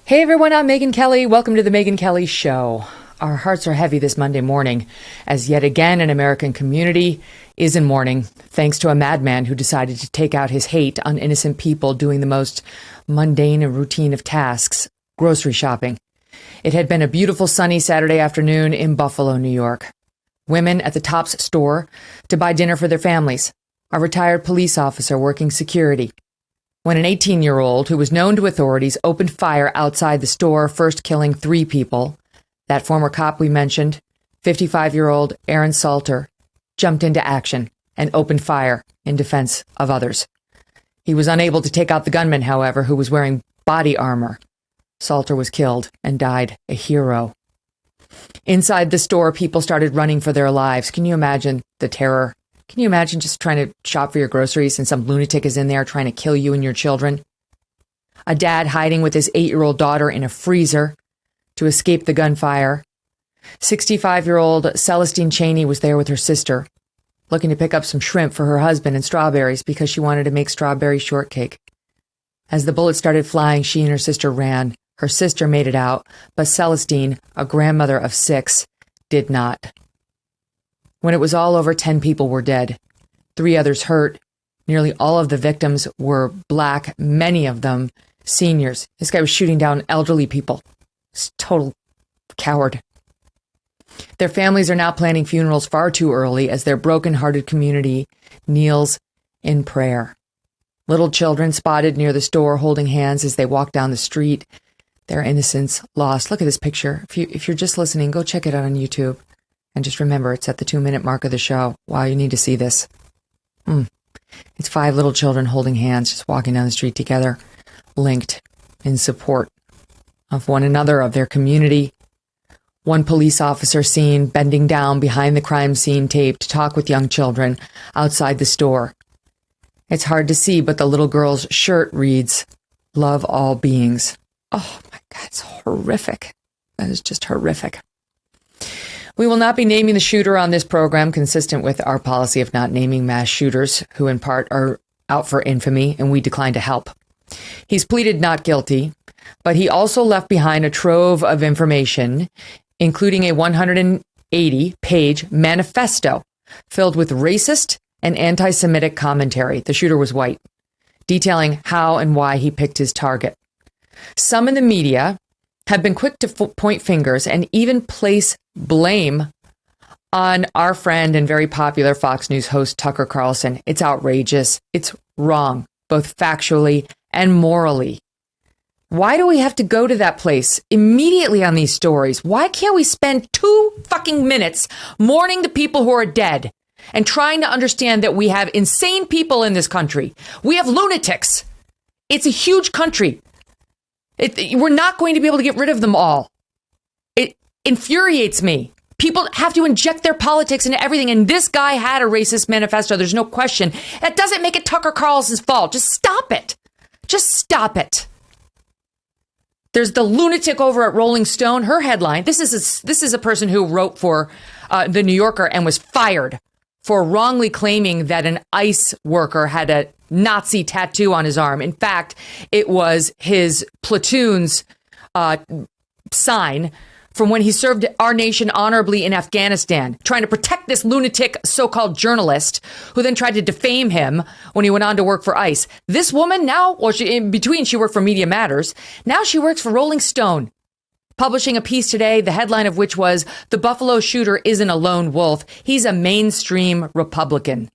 Hey everyone, I'm Megyn Kelly. Welcome to the Megyn Kelly Show. Our hearts are heavy this Monday morning as yet again an American community is in mourning thanks to a madman who decided to take out his hate on innocent people doing the most mundane and routine of tasks, grocery shopping. It had been a beautiful sunny Saturday afternoon in Buffalo, New York. Women at the Tops store to buy dinner for their families. A retired police officer working security. When an 18-year-old who was known to authorities opened fire outside the store, first killing 3 people, that former cop we mentioned, 55-year-old Aaron Salter, jumped into action and opened fire in defense of others. He was unable to take out the gunman, however, who was wearing body armor. Salter was killed and died a hero. Inside the store, people started running for their lives. Can you imagine the terror? Can you imagine just trying to shop for your groceries and some lunatic is in there trying to kill you and your children? A dad hiding with his 8-year-old daughter in a freezer to escape the gunfire. 65-year-old Celestine Cheney was there with her sister, looking to pick up some shrimp for her husband and strawberries because she wanted to make strawberry shortcake. As the bullets started flying, she and her sister ran. Her sister made it out, but Celestine, a grandmother of 6, did not. When it was all over, 10 people were dead, 3 others hurt. Nearly all of the victims were black, many of them seniors. This guy was shooting down elderly people. He's a total coward. Their families are now planning funerals far too early as their broken-hearted community kneels in prayer. Little children spotted near the store holding hands as they walk down the street, their innocence lost. Look at this picture. If you're just listening, go check it out on YouTube. And just remember, it's at the 2-minute mark of the show. Wow, you need to see this. It's 5 little children holding hands, just walking down the street together, linked in support of one another, of their community. One police officer seen bending down behind the crime scene tape to talk with young children outside the store. It's hard to see, but the little girl's shirt reads, "Love all beings." Oh my God, it's horrific. That is just horrific. We will not be naming the shooter on this program, consistent with our policy of not naming mass shooters, who in part are out for infamy, and we decline to help. He's pleaded not guilty, but he also left behind a trove of information, including a 180-page manifesto filled with racist and anti-Semitic commentary. The shooter was white, detailing how and why he picked his target. Some in the media have been quick to point fingers and even place blame on our friend and very popular Fox News host Tucker Carlson. It's outrageous. It's wrong, both factually and morally. Why do we have to go to that place immediately on these stories? Why can't we spend 2 fucking minutes mourning the people who are dead and trying to understand that we have insane people in this country? We have lunatics. It's a huge country. We're not going to be able to get rid of them all. It infuriates me. People have to inject their politics into everything. And this guy had a racist manifesto. There's no question. That doesn't make it Tucker Carlson's fault. Just stop it. Just stop it. There's the lunatic over at Rolling Stone. Her headline. This is a person who wrote for the New Yorker and was fired for wrongly claiming that an ICE worker had a Nazi tattoo on his arm. In fact, it was his platoon's sign from when he served our nation honorably in Afghanistan, trying to protect this lunatic so-called journalist who then tried to defame him when he went on to work for ICE. This woman now, or in between, she worked for Media Matters. Now she works for Rolling Stone, publishing a piece today, the headline of which was, "The Buffalo shooter isn't a lone wolf. He's a mainstream Republican."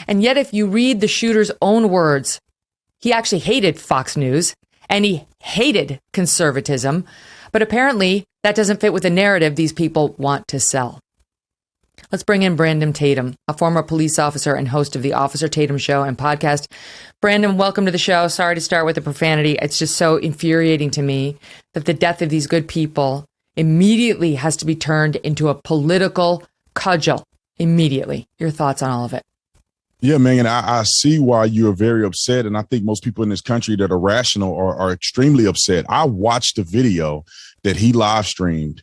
And yet, if you read the shooter's own words, he actually hated Fox News and he hated conservatism. But apparently that doesn't fit with the narrative these people want to sell. Let's bring in Brandon Tatum, a former police officer and host of the Officer Tatum Show and podcast. Brandon, welcome to the show. Sorry to start with the profanity. It's just so infuriating to me that the death of these good people immediately has to be turned into a political cudgel. Immediately. Your thoughts on all of it? Yeah, man, I see why you're very upset. And I think most people in this country that are rational are extremely upset. I watched the video that he live streamed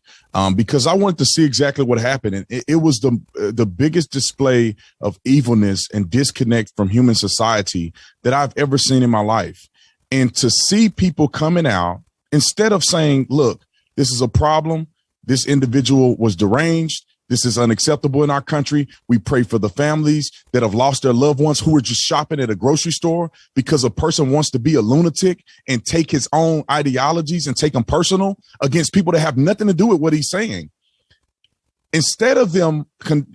because I wanted to see exactly what happened. And it was the biggest display of evilness and disconnect from human society that I've ever seen in my life. And to see people coming out, instead of saying, look, this is a problem. This individual was deranged. This is unacceptable in our country. We pray for the families that have lost their loved ones who are just shopping at a grocery store because a person wants to be a lunatic and take his own ideologies and take them personal against people that have nothing to do with what he's saying. Instead of them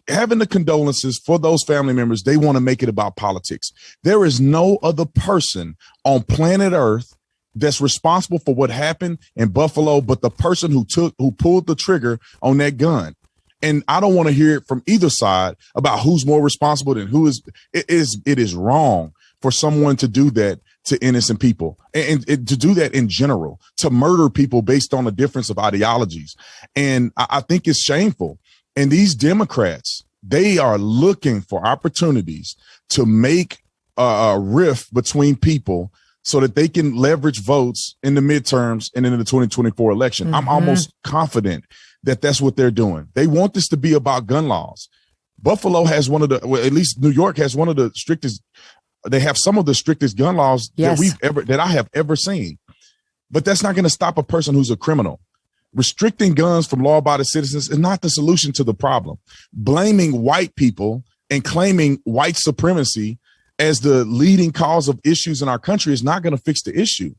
having the condolences for those family members, they want to make it about politics. There is no other person on planet Earth that's responsible for what happened in Buffalo but the person who pulled the trigger on that gun. And I don't want to hear it from either side about who's more responsible than who is. It is wrong for someone to do that to innocent people and to do that in general, to murder people based on a difference of ideologies. And I think it's shameful. And these Democrats, they are looking for opportunities to make a rift between people so that they can leverage votes in the midterms and in the 2024 election. Mm-hmm. I'm almost confident that that's what they're doing. They want this to be about gun laws. Buffalo has one of the, well, at least New York has one of the strictest. They have some of the strictest gun laws that I have ever seen. But that's not going to stop a person who's a criminal. Restricting guns from law-abiding citizens is not the solution to the problem. Blaming white people and claiming white supremacy as the leading cause of issues in our country is not going to fix the issue.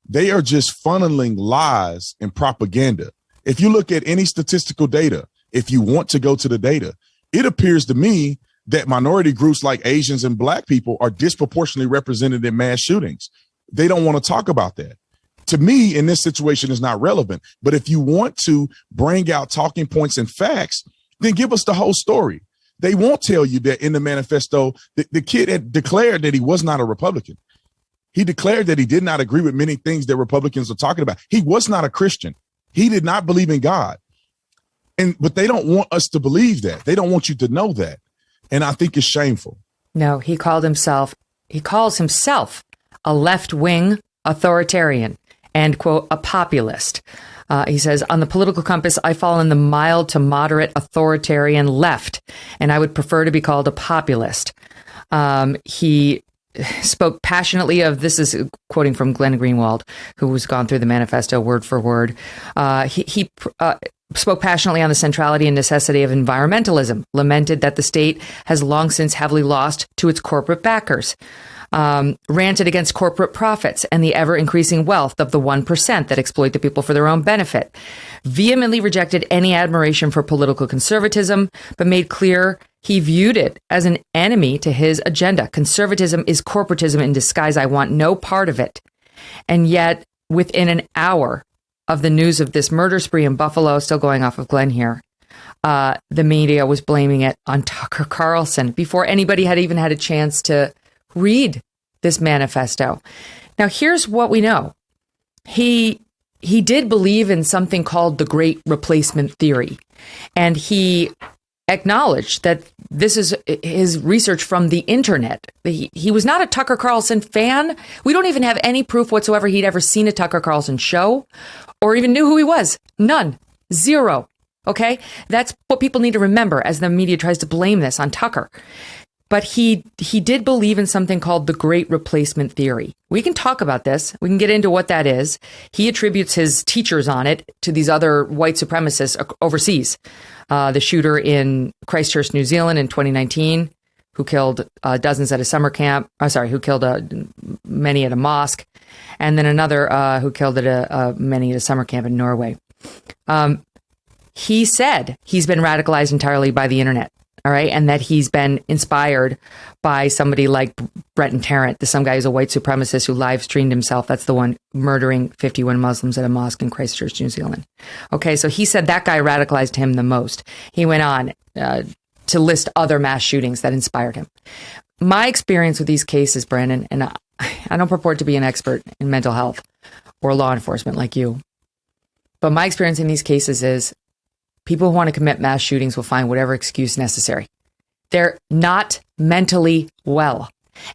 They are just funneling lies and propaganda. If you look at any statistical data, if you want to go to the data, it appears to me that minority groups like Asians and Black people are disproportionately represented in mass shootings. They don't want to talk about that. To me, in this situation, is not relevant. But if you want to bring out talking points and facts, then give us the whole story. They won't tell you that in the manifesto, the kid had declared that he was not a Republican. He declared that he did not agree with many things that Republicans are talking about. He was not a Christian. He did not believe in God. But they don't want us to believe that. They don't want you to know that. And I think it's shameful. No, he calls himself a left-wing authoritarian and, quote, a populist. He says, on the political compass, I fall in the mild to moderate authoritarian left, and I would prefer to be called a populist. He spoke passionately of, this is quoting from Glenn Greenwald, who has gone through the manifesto word for word. He spoke passionately on the centrality and necessity of environmentalism, lamented that the state has long since heavily lost to its corporate backers, ranted against corporate profits and the ever-increasing wealth of the 1% that exploit the people for their own benefit, vehemently rejected any admiration for political conservatism, but made clear he viewed it as an enemy to his agenda. Conservatism is corporatism in disguise. I want no part of it. And yet, within an hour of the news of this murder spree in Buffalo, still going off of Glenn here, the media was blaming it on Tucker Carlson before anybody had even had a chance to read this manifesto. Now, here's what we know. He did believe in something called the Great Replacement Theory, and he acknowledged that this is his research from the internet. He was not a Tucker Carlson fan. We don't even have any proof whatsoever he'd ever seen a Tucker Carlson show or even knew who he was. None. Zero. Okay? That's what people need to remember as the media tries to blame this on Tucker. But he did believe in something called the Great Replacement Theory. We can talk about this. We can get into what that is. He attributes his teachers on it to these other white supremacists overseas. The shooter in Christchurch, New Zealand in 2019, who killed dozens at a summer camp. Who killed many at a mosque. And then another who killed many at a summer camp in Norway. He said he's been radicalized entirely by the internet. All right. And that he's been inspired by somebody like Breton Tarrant, some guy who's a white supremacist who live streamed himself. That's the one murdering 51 Muslims at a mosque in Christchurch, New Zealand. OK, so he said that guy radicalized him the most. He went on to list other mass shootings that inspired him. My experience with these cases, Brandon, and I don't purport to be an expert in mental health or law enforcement like you, but my experience in these cases is people who want to commit mass shootings will find whatever excuse necessary. They're not mentally well.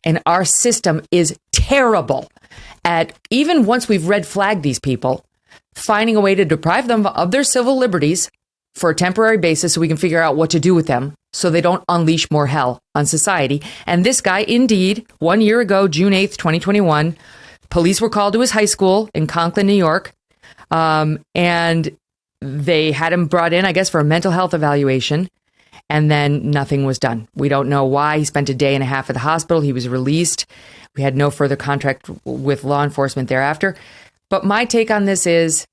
And our system is terrible at, even once we've red flagged these people, finding a way to deprive them of their civil liberties for a temporary basis so we can figure out what to do with them so they don't unleash more hell on society. And this guy, indeed, 1 year ago, June 8th, 2021, Police were called to his high school in Conklin, New York, and they had him brought in, I guess, for a mental health evaluation, and then nothing was done. We don't know why. He spent a day and a half at the hospital. He was released. We had no further contact with law enforcement thereafter. But my take on this is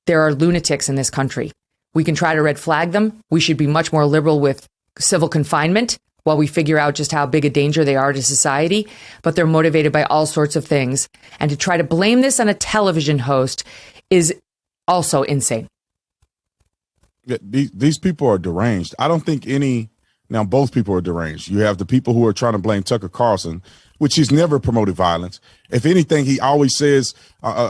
there are lunatics in this country. We can try to red flag them. We should be much more liberal with civil confinement while we figure out just how big a danger they are to society. But they're motivated by all sorts of things. And to try to blame this on a television host is also insane. These people are deranged. I don't think now both people are deranged. You have the people who are trying to blame Tucker Carlson, which he's never promoted violence. If anything, he always says,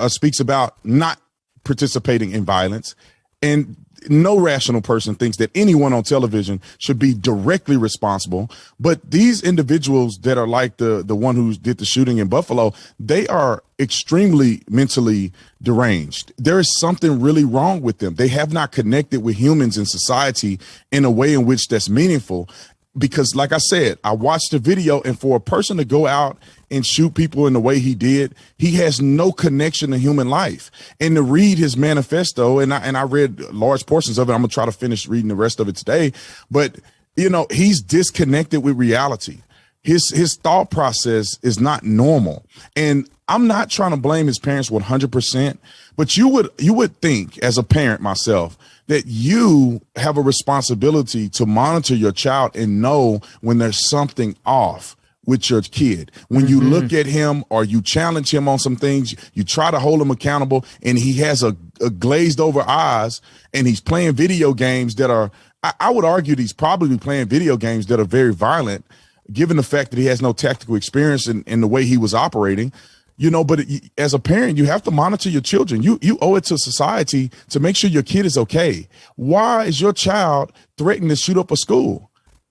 speaks about not participating in violence. And no rational person thinks that anyone on television should be directly responsible. But these individuals that are like the one who did the shooting in Buffalo, they are extremely mentally deranged. There is something really wrong with them. They have not connected with humans in society in a way in which that's meaningful. Because like I said, I watched the video, and for a person to go out and shoot people in the way he did, he has no connection to human life. And to read his manifesto, and I read large portions of it. I'm gonna try to finish reading the rest of it today. But, he's disconnected with reality. His thought process is not normal. And I'm not trying to blame his parents 100%, but you would think, as a parent myself, that you have a responsibility to monitor your child and know when there's something off with your kid. When you look at him or you challenge him on some things, you try to hold him accountable, and he has a glazed over eyes and he's playing video games that are, I would argue that he's probably playing video games that are very violent, given the fact that he has no tactical experience in the way he was operating. But as a parent, you have to monitor your children. You owe it to society to make sure your kid is okay. Why is your child threatening to shoot up a school?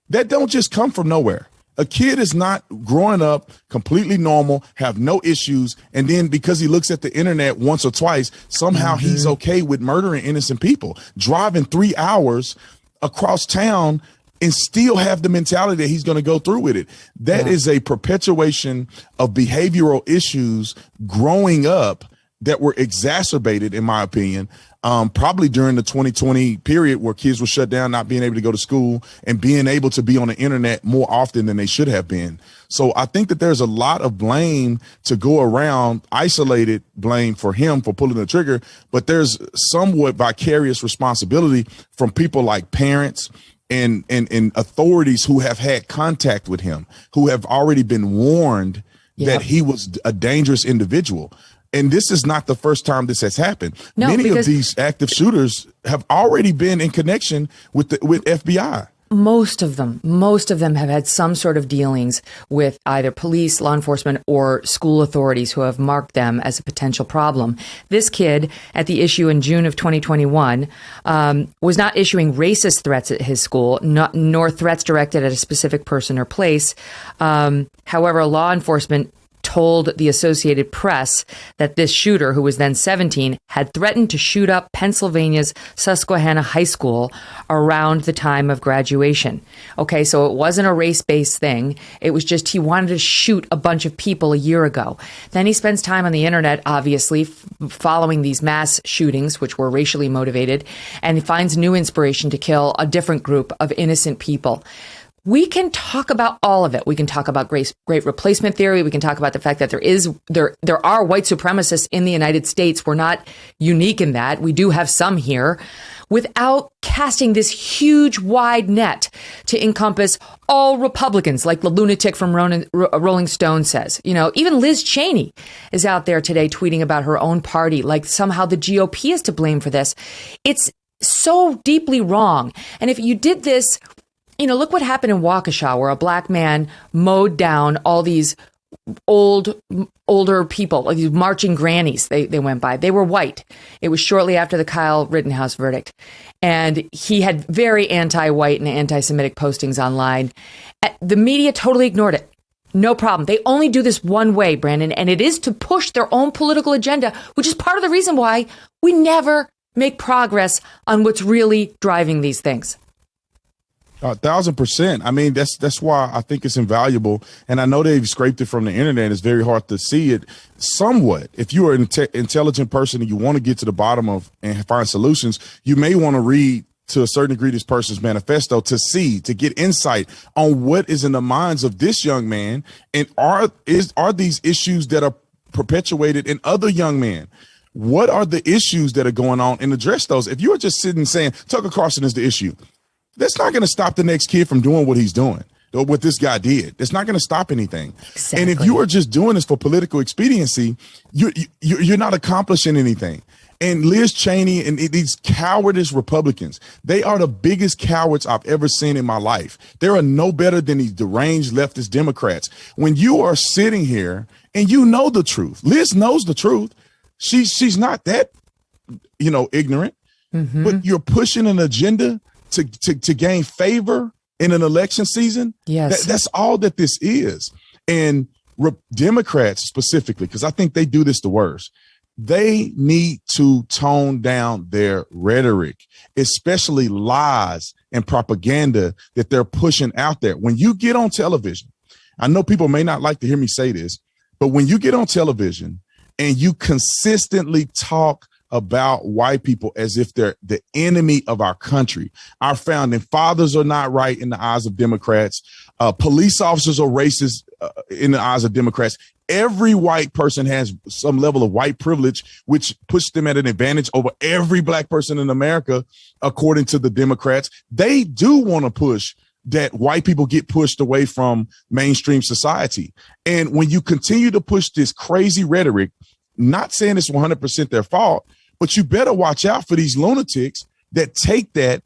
That don't just come from nowhere. A kid is not growing up completely normal, have no issues, and then because he looks at the internet once or twice, somehow he's okay with murdering innocent people, driving 3 hours across town, and still have the mentality that he's going to go through with it. That is a perpetuation of behavioral issues growing up that were exacerbated, in my opinion, probably during the 2020 period where kids were shut down, not being able to go to school and being able to be on the internet more often than they should have been. So I think that there's a lot of blame to go around, isolated blame for him for pulling the trigger, but there's somewhat vicarious responsibility from people like parents and authorities who have had contact with him, who have already been warned that he was a dangerous individual. And this is not the first time this has happened. No, many of these active shooters have already been in connection with FBI. Most of them have had some sort of dealings with either police, law enforcement, or school authorities who have marked them as a potential problem. This kid at the issue in June of 2021 was not issuing racist threats at his school, nor threats directed at a specific person or place. However, law enforcement told the Associated Press that this shooter, who was then 17, had threatened to shoot up Pennsylvania's Susquehanna High School around the time of graduation. Okay, so it wasn't a race-based thing. It was just he wanted to shoot a bunch of people a year ago. Then he spends time on the internet, obviously, following these mass shootings, which were racially motivated, and he finds new inspiration to kill a different group of innocent people. We can talk about all of it. We can talk about great replacement theory. We can talk about the fact that there are white supremacists in the United States. We're not unique in that. We do have some here, without casting this huge wide net to encompass all Republicans, like the lunatic from Rolling Stone says. Even Liz Cheney is out there today tweeting about her own party, like somehow the GOP is to blame for this. It's so deeply wrong. And if you did this, look what happened in Waukesha, where a black man mowed down all these older people, like these marching grannies they went by. They were white. It was shortly after the Kyle Rittenhouse verdict. And he had very anti-white and anti-Semitic postings online. The media totally ignored it. No problem. They only do this one way, Brandon, and it is to push their own political agenda, which is part of the reason why we never make progress on what's really driving these things. 1,000%. I mean, that's why I think it's invaluable. And I know they've scraped it from the internet. It's very hard to see it somewhat. If you are an intelligent person and you want to get to the bottom of and find solutions, you may want to read to a certain degree this person's manifesto to get insight on what is in the minds of this young man. And are these issues that are perpetuated in other young men? What are the issues that are going on, and address those? If you are just sitting saying Tucker Carlson is the issue, that's not going to stop the next kid from doing what he's doing or what this guy did. It's not going to stop anything. Exactly. And if you are just doing this for political expediency, you're not accomplishing anything. And Liz Cheney and these cowardice Republicans, they are the biggest cowards I've ever seen in my life. They are no better than these deranged leftist Democrats. When you are sitting here and you know the truth, Liz knows the truth. She's not that, ignorant, but you're pushing an agenda to gain favor in an election season. Yes. That's all that this is. And Democrats specifically, because I think they do this the worst, they need to tone down their rhetoric, especially lies and propaganda that they're pushing out there. When you get on television, I know people may not like to hear me say this, but when you get on television and you consistently talk about white people as if they're the enemy of our country, our founding fathers are not right in the eyes of Democrats. Police officers are racist in the eyes of Democrats. Every white person has some level of white privilege, which puts them at an advantage over every black person in America, according to the Democrats. They do want to push that white people get pushed away from mainstream society. And when you continue to push this crazy rhetoric, not saying it's 100% their fault, but you better watch out for these lunatics that take that.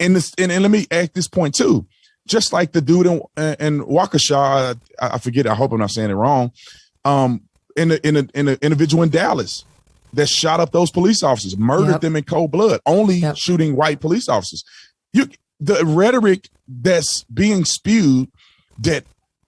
And let me add this point too. Just like the dude in Waukesha, I forget, I hope I'm not saying it wrong, in an individual in Dallas that shot up those police officers, murdered them in cold blood, only shooting white police officers. The rhetoric that's being spewed that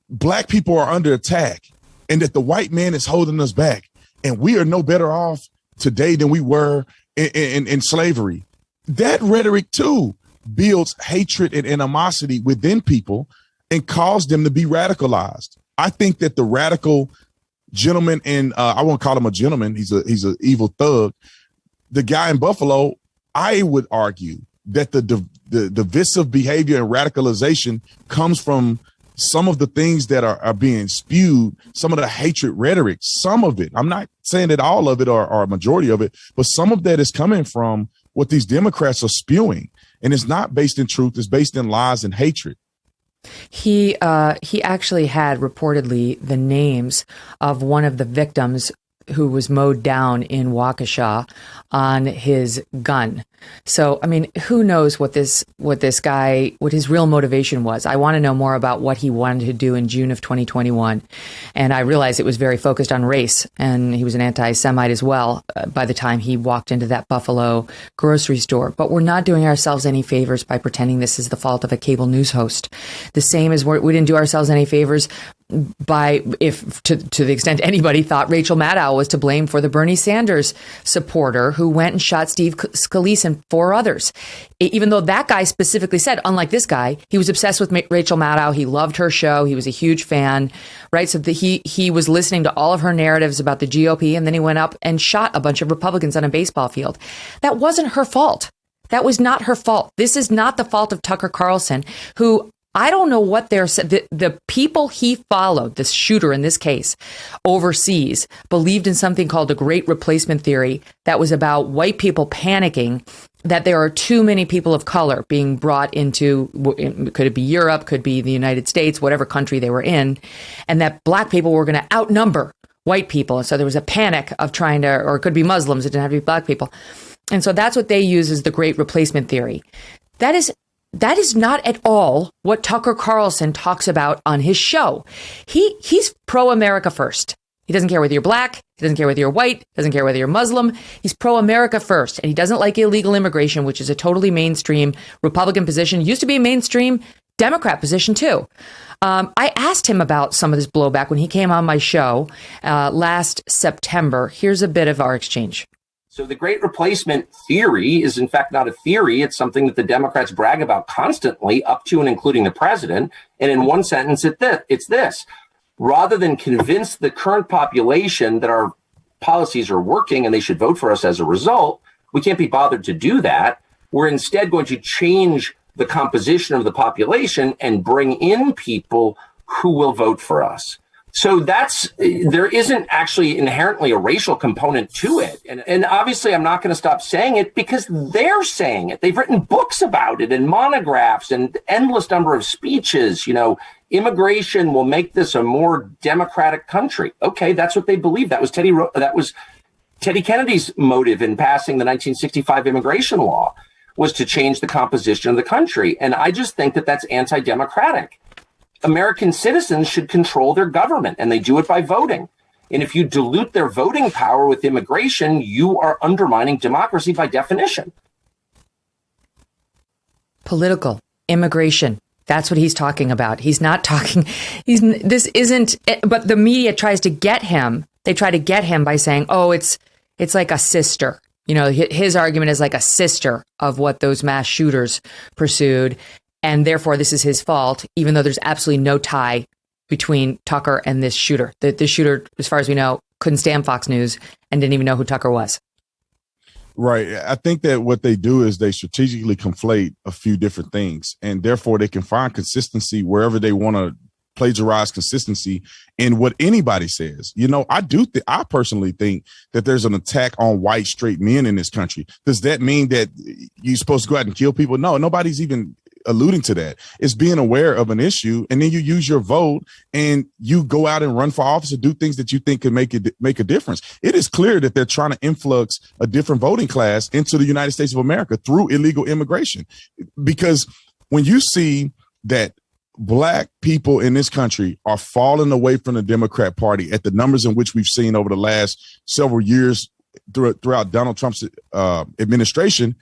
black people are under attack and that the white man is holding us back and we are no better off today than we were in slavery. That rhetoric too builds hatred and animosity within people and cause them to be radicalized. I think that the radical gentleman, and I won't call him a gentleman, he's an evil thug, the guy in Buffalo, I would argue that the divisive behavior and radicalization comes from some of the things that are being spewed, some of the hatred rhetoric, some of it. I'm not saying that all of it or a majority of it, but some of that is coming from what these Democrats are spewing. And it's not based in truth. It's based in lies and hatred. He actually had reportedly the names of one of the victims who was mowed down in Waukesha on his gun. So, I mean, who knows what his real motivation was. I want to know more about what he wanted to do in June of 2021. And I realized it was very focused on race, and he was an anti-Semite as well by the time he walked into that Buffalo grocery store. But we're not doing ourselves any favors by pretending this is the fault of a cable news host. The same as we didn't do ourselves any favors by, if to the extent anybody thought Rachel Maddow was to blame for the Bernie Sanders supporter who went and shot Steve Scalise and 4 others. Even though that guy specifically said, unlike this guy, he was obsessed with Rachel Maddow. He loved her show. He was a huge fan, right? So he was listening to all of her narratives about the GOP, and then he went up and shot a bunch of Republicans on a baseball field. That wasn't her fault. That was not her fault. This is not the fault of Tucker Carlson, who I don't know what the people he followed, this shooter in this case, overseas, believed in something called the Great Replacement Theory that was about white people panicking that there are too many people of color being brought into, could it be Europe, could be the United States, whatever country they were in, and that black people were going to outnumber white people. And so there was a panic of trying to, or it could be Muslims, it didn't have to be black people. And so that's what they use as the Great Replacement Theory. That is not at all what Tucker Carlson talks about on his show. He's pro-America first. He doesn't care whether you're black. He doesn't care whether you're white. Doesn't care whether you're Muslim. He's pro-America first. And he doesn't like illegal immigration, which is a totally mainstream Republican position. Used to be a mainstream Democrat position, too. I asked him about some of this blowback when he came on my show last September. Here's a bit of our exchange. So the great replacement theory is in fact not a theory. It's something that the Democrats brag about constantly, up to and including the president. And in one sentence, it's this: rather than convince the current population that our policies are working and they should vote for us as a result, we can't be bothered to do that. We're instead going to change the composition of the population and bring in people who will vote for us. So there isn't actually inherently a racial component to it. And obviously I'm not going to stop saying it because they're saying it. They've written books about it and monographs and endless number of speeches. Immigration will make this a more democratic country. Okay, that's what they believe. That was Teddy Kennedy's motive in passing the 1965 immigration law, was to change the composition of the country. And I just think that that's anti-democratic. American citizens should control their government, and they do it by voting. And if you dilute their voting power with immigration, you are undermining democracy by definition. Political immigration. That's what he's talking about. He's not talking. This isn't. But the media tries to get him. They try to get him by saying, "Oh, it's like a sister." His argument is like a sister of what those mass shooters pursued. And therefore, this is his fault, even though there's absolutely no tie between Tucker and this shooter. The shooter, as far as we know, couldn't stand Fox News and didn't even know who Tucker was. Right. I think that what they do is they strategically conflate a few different things, and therefore they can find consistency wherever they want to plagiarize consistency in what anybody says. I personally think that there's an attack on white straight men in this country. Does that mean that you're supposed to go out and kill people? No, nobody's even alluding to that. It's being aware of an issue, and then you use your vote and you go out and run for office and do things that you think can make a difference. It is clear that they're trying to influx a different voting class into the United States of America through illegal immigration. Because when you see that Black people in this country are falling away from the Democrat Party at the numbers in which we've seen over the last several years throughout Donald Trump's administration,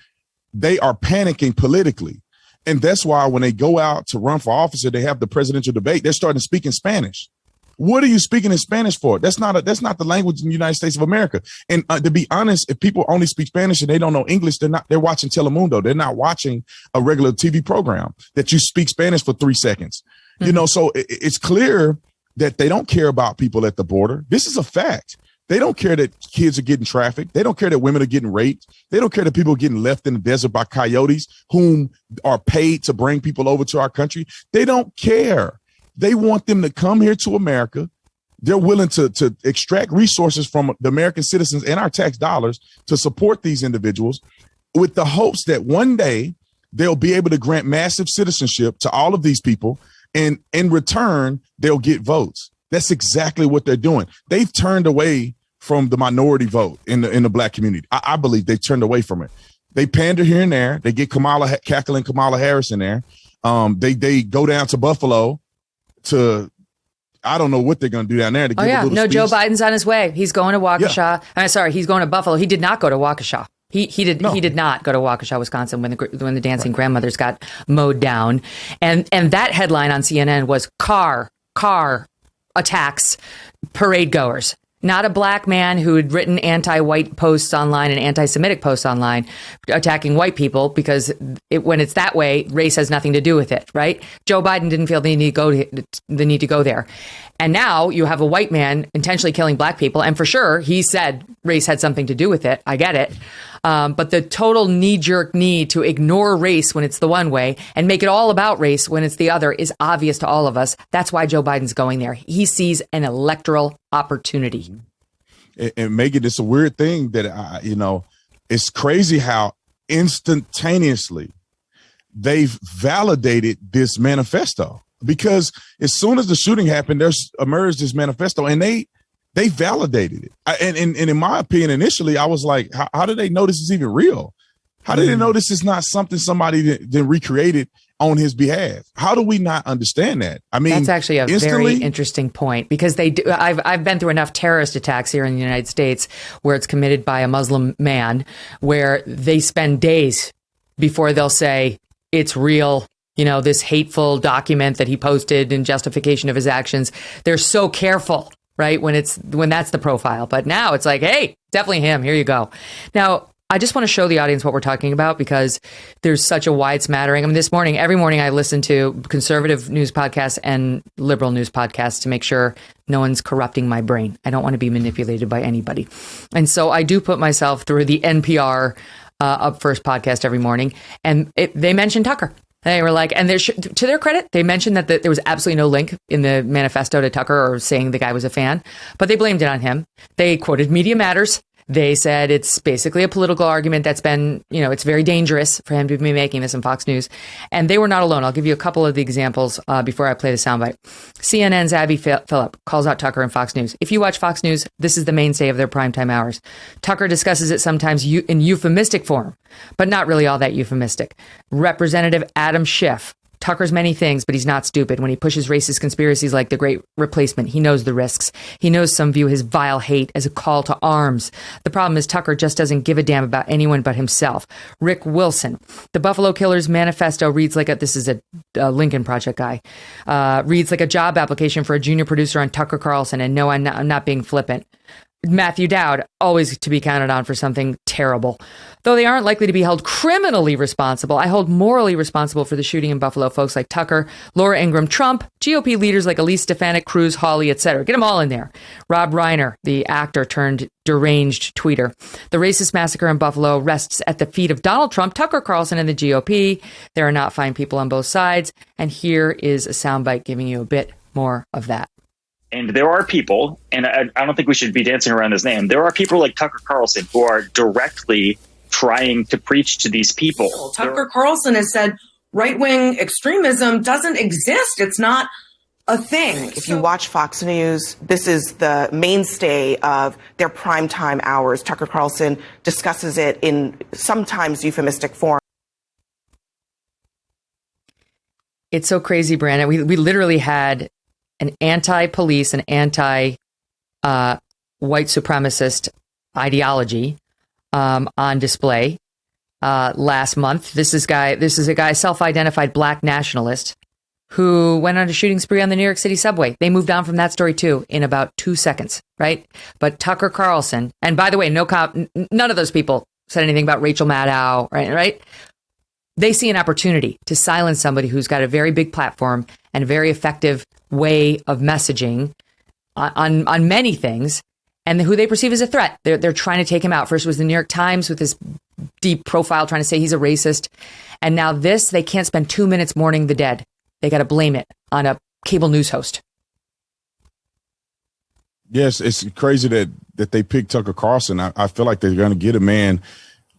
they are panicking politically. And that's why when they go out to run for office or they have the presidential debate, they're starting to speak in Spanish. What are you speaking in Spanish for? That's not the language in the United States of America. And to be honest, if people only speak Spanish and they don't know English, they're watching Telemundo. They're not watching a regular TV program that you speak Spanish for 3 seconds. Mm-hmm. So it's clear that they don't care about people at the border. This is a fact. They don't care that kids are getting trafficked. They don't care that women are getting raped. They don't care that people are getting left in the desert by coyotes whom are paid to bring people over to our country. They don't care. They want them to come here to America. They're willing to extract resources from the American citizens and our tax dollars to support these individuals with the hopes that one day they'll be able to grant massive citizenship to all of these people. And in return, they'll get votes. That's exactly what they're doing. They've turned away from the minority vote in the Black community. I believe they turned away from it. They pander here and there. They get cackling Kamala Harris in there. They go down to Buffalo to, I don't know what they're going to do down there. To give a little speech. Joe Biden's on his way. He's going to Waukesha. Yeah. He's going to Buffalo. He did not go to Waukesha. He did not go to Waukesha, Wisconsin when the dancing grandmothers got mowed down. And that headline on CNN was car attacks parade goers. Not a Black man who had written anti-white posts online and anti-Semitic posts online attacking white people, because when it's that way, race has nothing to do with it, right? Joe Biden didn't feel the need to go there. And now you have a white man intentionally killing Black people. And for sure, he said race had something to do with it. I get it. But the total knee-jerk need to ignore race when it's the one way and make it all about race when it's the other is obvious to all of us. That's why Joe Biden's going there. He sees an electoral opportunity. And Megyn, it's a weird thing that, it's crazy how instantaneously they've validated this manifesto. Because as soon as the shooting happened, there's emerged this manifesto and they validated it. And in my opinion, initially, I was like, how do they know this is even real? How do they know this is not something somebody then recreated on his behalf? How do we not understand that? I mean, that's actually a very interesting point, because they do. I've been through enough terrorist attacks here in the United States where it's committed by a Muslim man, where they spend days before they'll say it's real. This hateful document that he posted in justification of his actions. They're so careful right? When that's the profile. But now it's like, hey, definitely him. Here you go. Now, I just want to show the audience what we're talking about because there's such a wide smattering. I mean, every morning I listen to conservative news podcasts and liberal news podcasts to make sure no one's corrupting my brain. I don't want to be manipulated by anybody. And so I do put myself through the NPR Up First podcast every morning. And they mentioned Tucker. They were like, and to their credit, they mentioned that there was absolutely no link in the manifesto to Tucker or saying the guy was a fan, but they blamed it on him. They quoted Media Matters. They said it's basically a political argument that's been, it's very dangerous for him to be making this in Fox News. And they were not alone. I'll give you a couple of the examples before I play the soundbite. CNN's Abby Phillip calls out Tucker in Fox News. If you watch Fox News, this is the mainstay of their primetime hours. Tucker discusses it sometimes in euphemistic form, but not really all that euphemistic. Representative Adam Schiff. Tucker's many things, but he's not stupid. When he pushes racist conspiracies like the Great Replacement, he knows the risks. He knows some view his vile hate as a call to arms. The problem is Tucker just doesn't give a damn about anyone but himself. Rick Wilson. The Buffalo Killers manifesto reads like this is a Lincoln Project guy, reads like a job application for a junior producer on Tucker Carlson. And no, I'm not being flippant. Matthew Dowd, always to be counted on for something terrible. Though they aren't likely to be held criminally responsible, I hold morally responsible for the shooting in Buffalo. Folks like Tucker, Laura Ingraham, Trump, GOP leaders like Elise Stefanik, Cruz, Hawley, etc. Get them all in there. Rob Reiner, the actor turned deranged tweeter. The racist massacre in Buffalo rests at the feet of Donald Trump, Tucker Carlson, and the GOP. There are not fine people on both sides. And here is a soundbite giving you a bit more of that. And there are people, and I don't think we should be dancing around his name. There are people like Tucker Carlson who are directly trying to preach to these people. Tucker Carlson has said right-wing extremism doesn't exist. It's not a thing. If you watch Fox News, this is the mainstay of their primetime hours. Tucker Carlson discusses it in sometimes euphemistic form. It's so crazy, Brandon. We literally had an anti-police and anti-white supremacist ideology on display last month. This is a guy, self-identified black nationalist, who went on a shooting spree on the New York City subway. They moved on from that story too in about 2 seconds, right? But Tucker Carlson, and by the way, none of those people said anything about Rachel Maddow, right? They see an opportunity to silence somebody who's got a very big platform and a very effective way of messaging on many things, and who they perceive as a threat. They're trying to take him out. First was the New York Times with this deep profile trying to say he's a racist. And now they can't spend 2 minutes mourning the dead. They got to blame it on a cable news host. Yes, it's crazy that they picked Tucker Carlson. I feel like they're going to get a man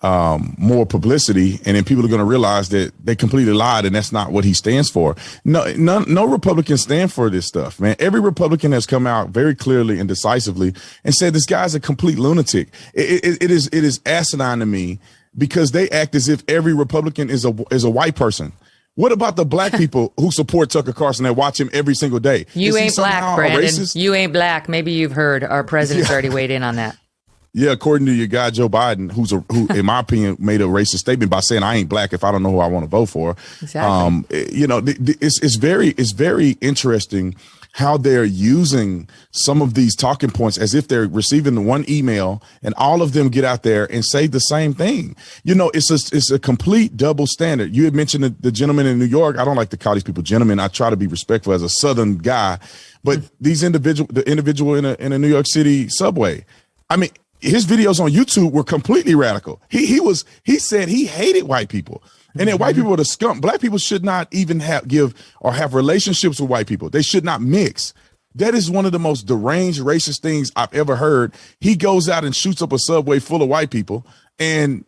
more publicity, and then people are going to realize that they completely lied, and that's not what he stands for. No Republicans stand for this stuff, man. Every Republican has come out very clearly and decisively and said this guy's a complete lunatic. It is asinine to me because they act as if every Republican is a white person. What about the black people who support Tucker Carlson and watch him every single day? You ain't black, Brandon. You ain't black. Maybe you've heard our president's already weighed in on that. Yeah, according to your guy, Joe Biden, who, in my opinion, made a racist statement by saying I ain't black if I don't know who I want to vote for. Exactly. It's very interesting how they're using some of these talking points as if they're receiving one email and all of them get out there and say the same thing. It's a complete double standard. You had mentioned the gentleman in New York. I don't like to call these people gentlemen. I try to be respectful as a Southern guy, but the individual in a New York City subway, I mean, his videos on YouTube were completely radical. He said he hated white people. And that white people are the scum. Black people should not even have relationships with white people. They should not mix. That is one of the most deranged racist things I've ever heard. He goes out and shoots up a subway full of white people, and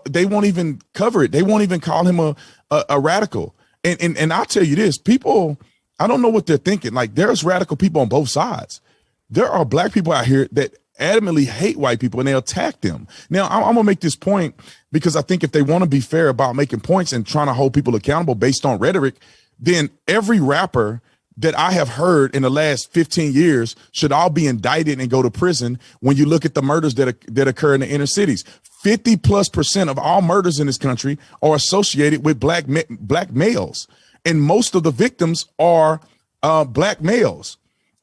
they won't even cover it. They won't even call him a radical. And I'll tell you this, people, I don't know what they're thinking. Like, there's radical people on both sides. There are black people out here that adamantly hate white people and they attack them. Now, I'm going to make this point because I think if they want to be fair about making points and trying to hold people accountable based on rhetoric, then every rapper that I have heard in the last 15 years should all be indicted and go to prison when you look at the murders that occur in the inner cities. 50+% of all murders in this country are associated with black males. And most of the victims are black males.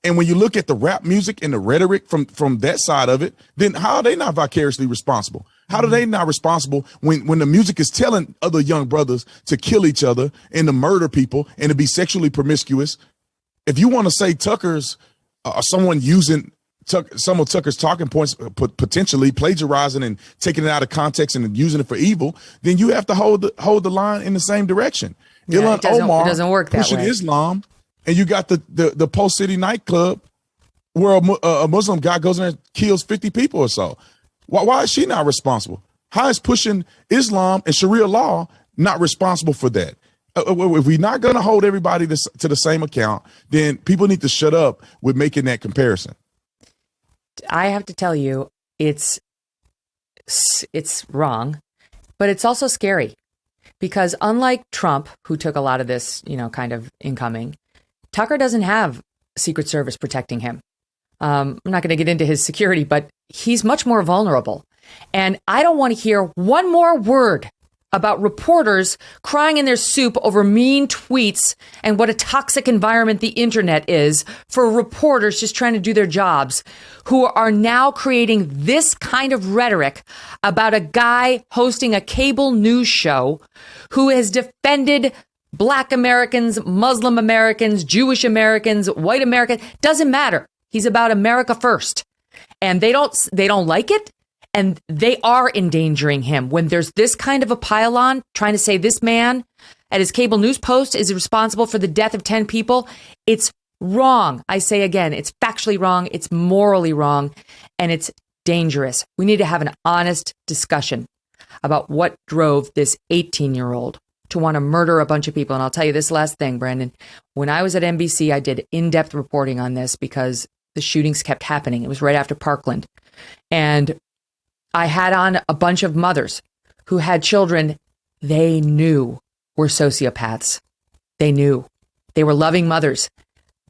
And when you look at the rap music and the rhetoric from that side of it, then how are they not vicariously responsible? How are they not responsible when the music is telling other young brothers to kill each other and to murder people and to be sexually promiscuous? If you want to say Tucker's someone using some of Tucker's talking points, potentially plagiarizing and taking it out of context and using it for evil, then you have to hold the line in the same direction. Yeah, Ilhan Omar it doesn't work that pushing way. Islam, and you got the Post City nightclub where a Muslim guy goes in there and kills 50 people or so. Why is she not responsible? How is pushing Islam and Sharia law not responsible for that? If we're not going to hold everybody to the same account, then people need to shut up with making that comparison. I have to tell you, it's wrong, but it's also scary because unlike Trump, who took a lot of this, kind of incoming, Tucker doesn't have Secret Service protecting him. I'm not going to get into his security, but he's much more vulnerable. And I don't want to hear one more word about reporters crying in their soup over mean tweets and what a toxic environment the internet is for reporters just trying to do their jobs, who are now creating this kind of rhetoric about a guy hosting a cable news show who has defended Black Americans, Muslim Americans, Jewish Americans, white Americans. Doesn't matter. He's about America first. And they don't like it. And they are endangering him when there's this kind of a pile-on trying to say this man at his cable news post is responsible for the death of 10 people. It's wrong. I say again, it's factually wrong. It's morally wrong. And it's dangerous. We need to have an honest discussion about what drove this 18-year-old to want to murder a bunch of people. And I'll tell you this last thing, Brandon. When I was at NBC, I did in-depth reporting on this because the shootings kept happening. It was right after Parkland. And I had on a bunch of mothers who had children they knew were sociopaths. They knew. They were loving mothers,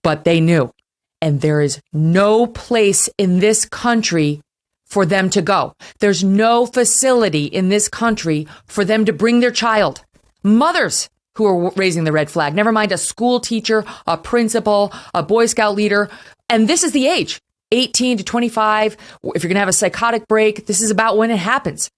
but they knew. And there is no place in this country for them to go. There's no facility in this country for them to bring their child. Mothers who are raising the red flag, never mind a school teacher, a principal, a Boy Scout leader. And this is the age. 18 to 25, if you're going to have a psychotic break, this is about when it happens.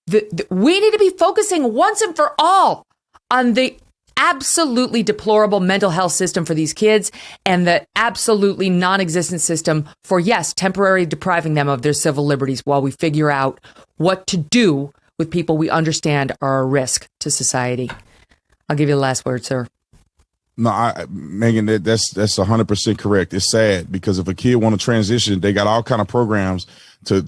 We need to be focusing once and for all on the absolutely deplorable mental health system for these kids and the absolutely non-existent system for, yes, temporarily depriving them of their civil liberties while we figure out what to do with people we understand are a risk to society. I'll give you the last word, sir. No, Megyn, that's 100% correct. It's sad because if a kid want to transition, they got all kind of programs to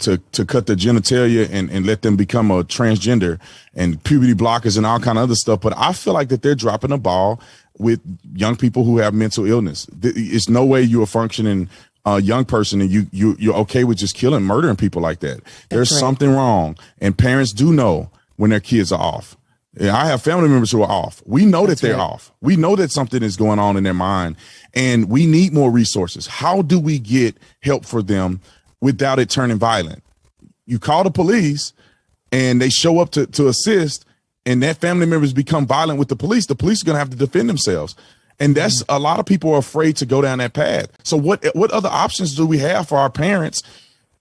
cut their genitalia and let them become a transgender and puberty blockers and all kind of other stuff. But I feel like that they're dropping the ball with young people who have mental illness. It's no way you're a functioning young person and you're okay with just killing, murdering people like that. There's something wrong, and parents do know when their kids are off. Yeah, I have family members who are off. We know that they're off. We know that something is going on in their mind, and we need more resources. How do we get help for them without it turning violent? You call the police and they show up to assist, and that family members become violent with the police are going to have to defend themselves. And that's a lot of people are afraid to go down that path. So what other options do we have for our parents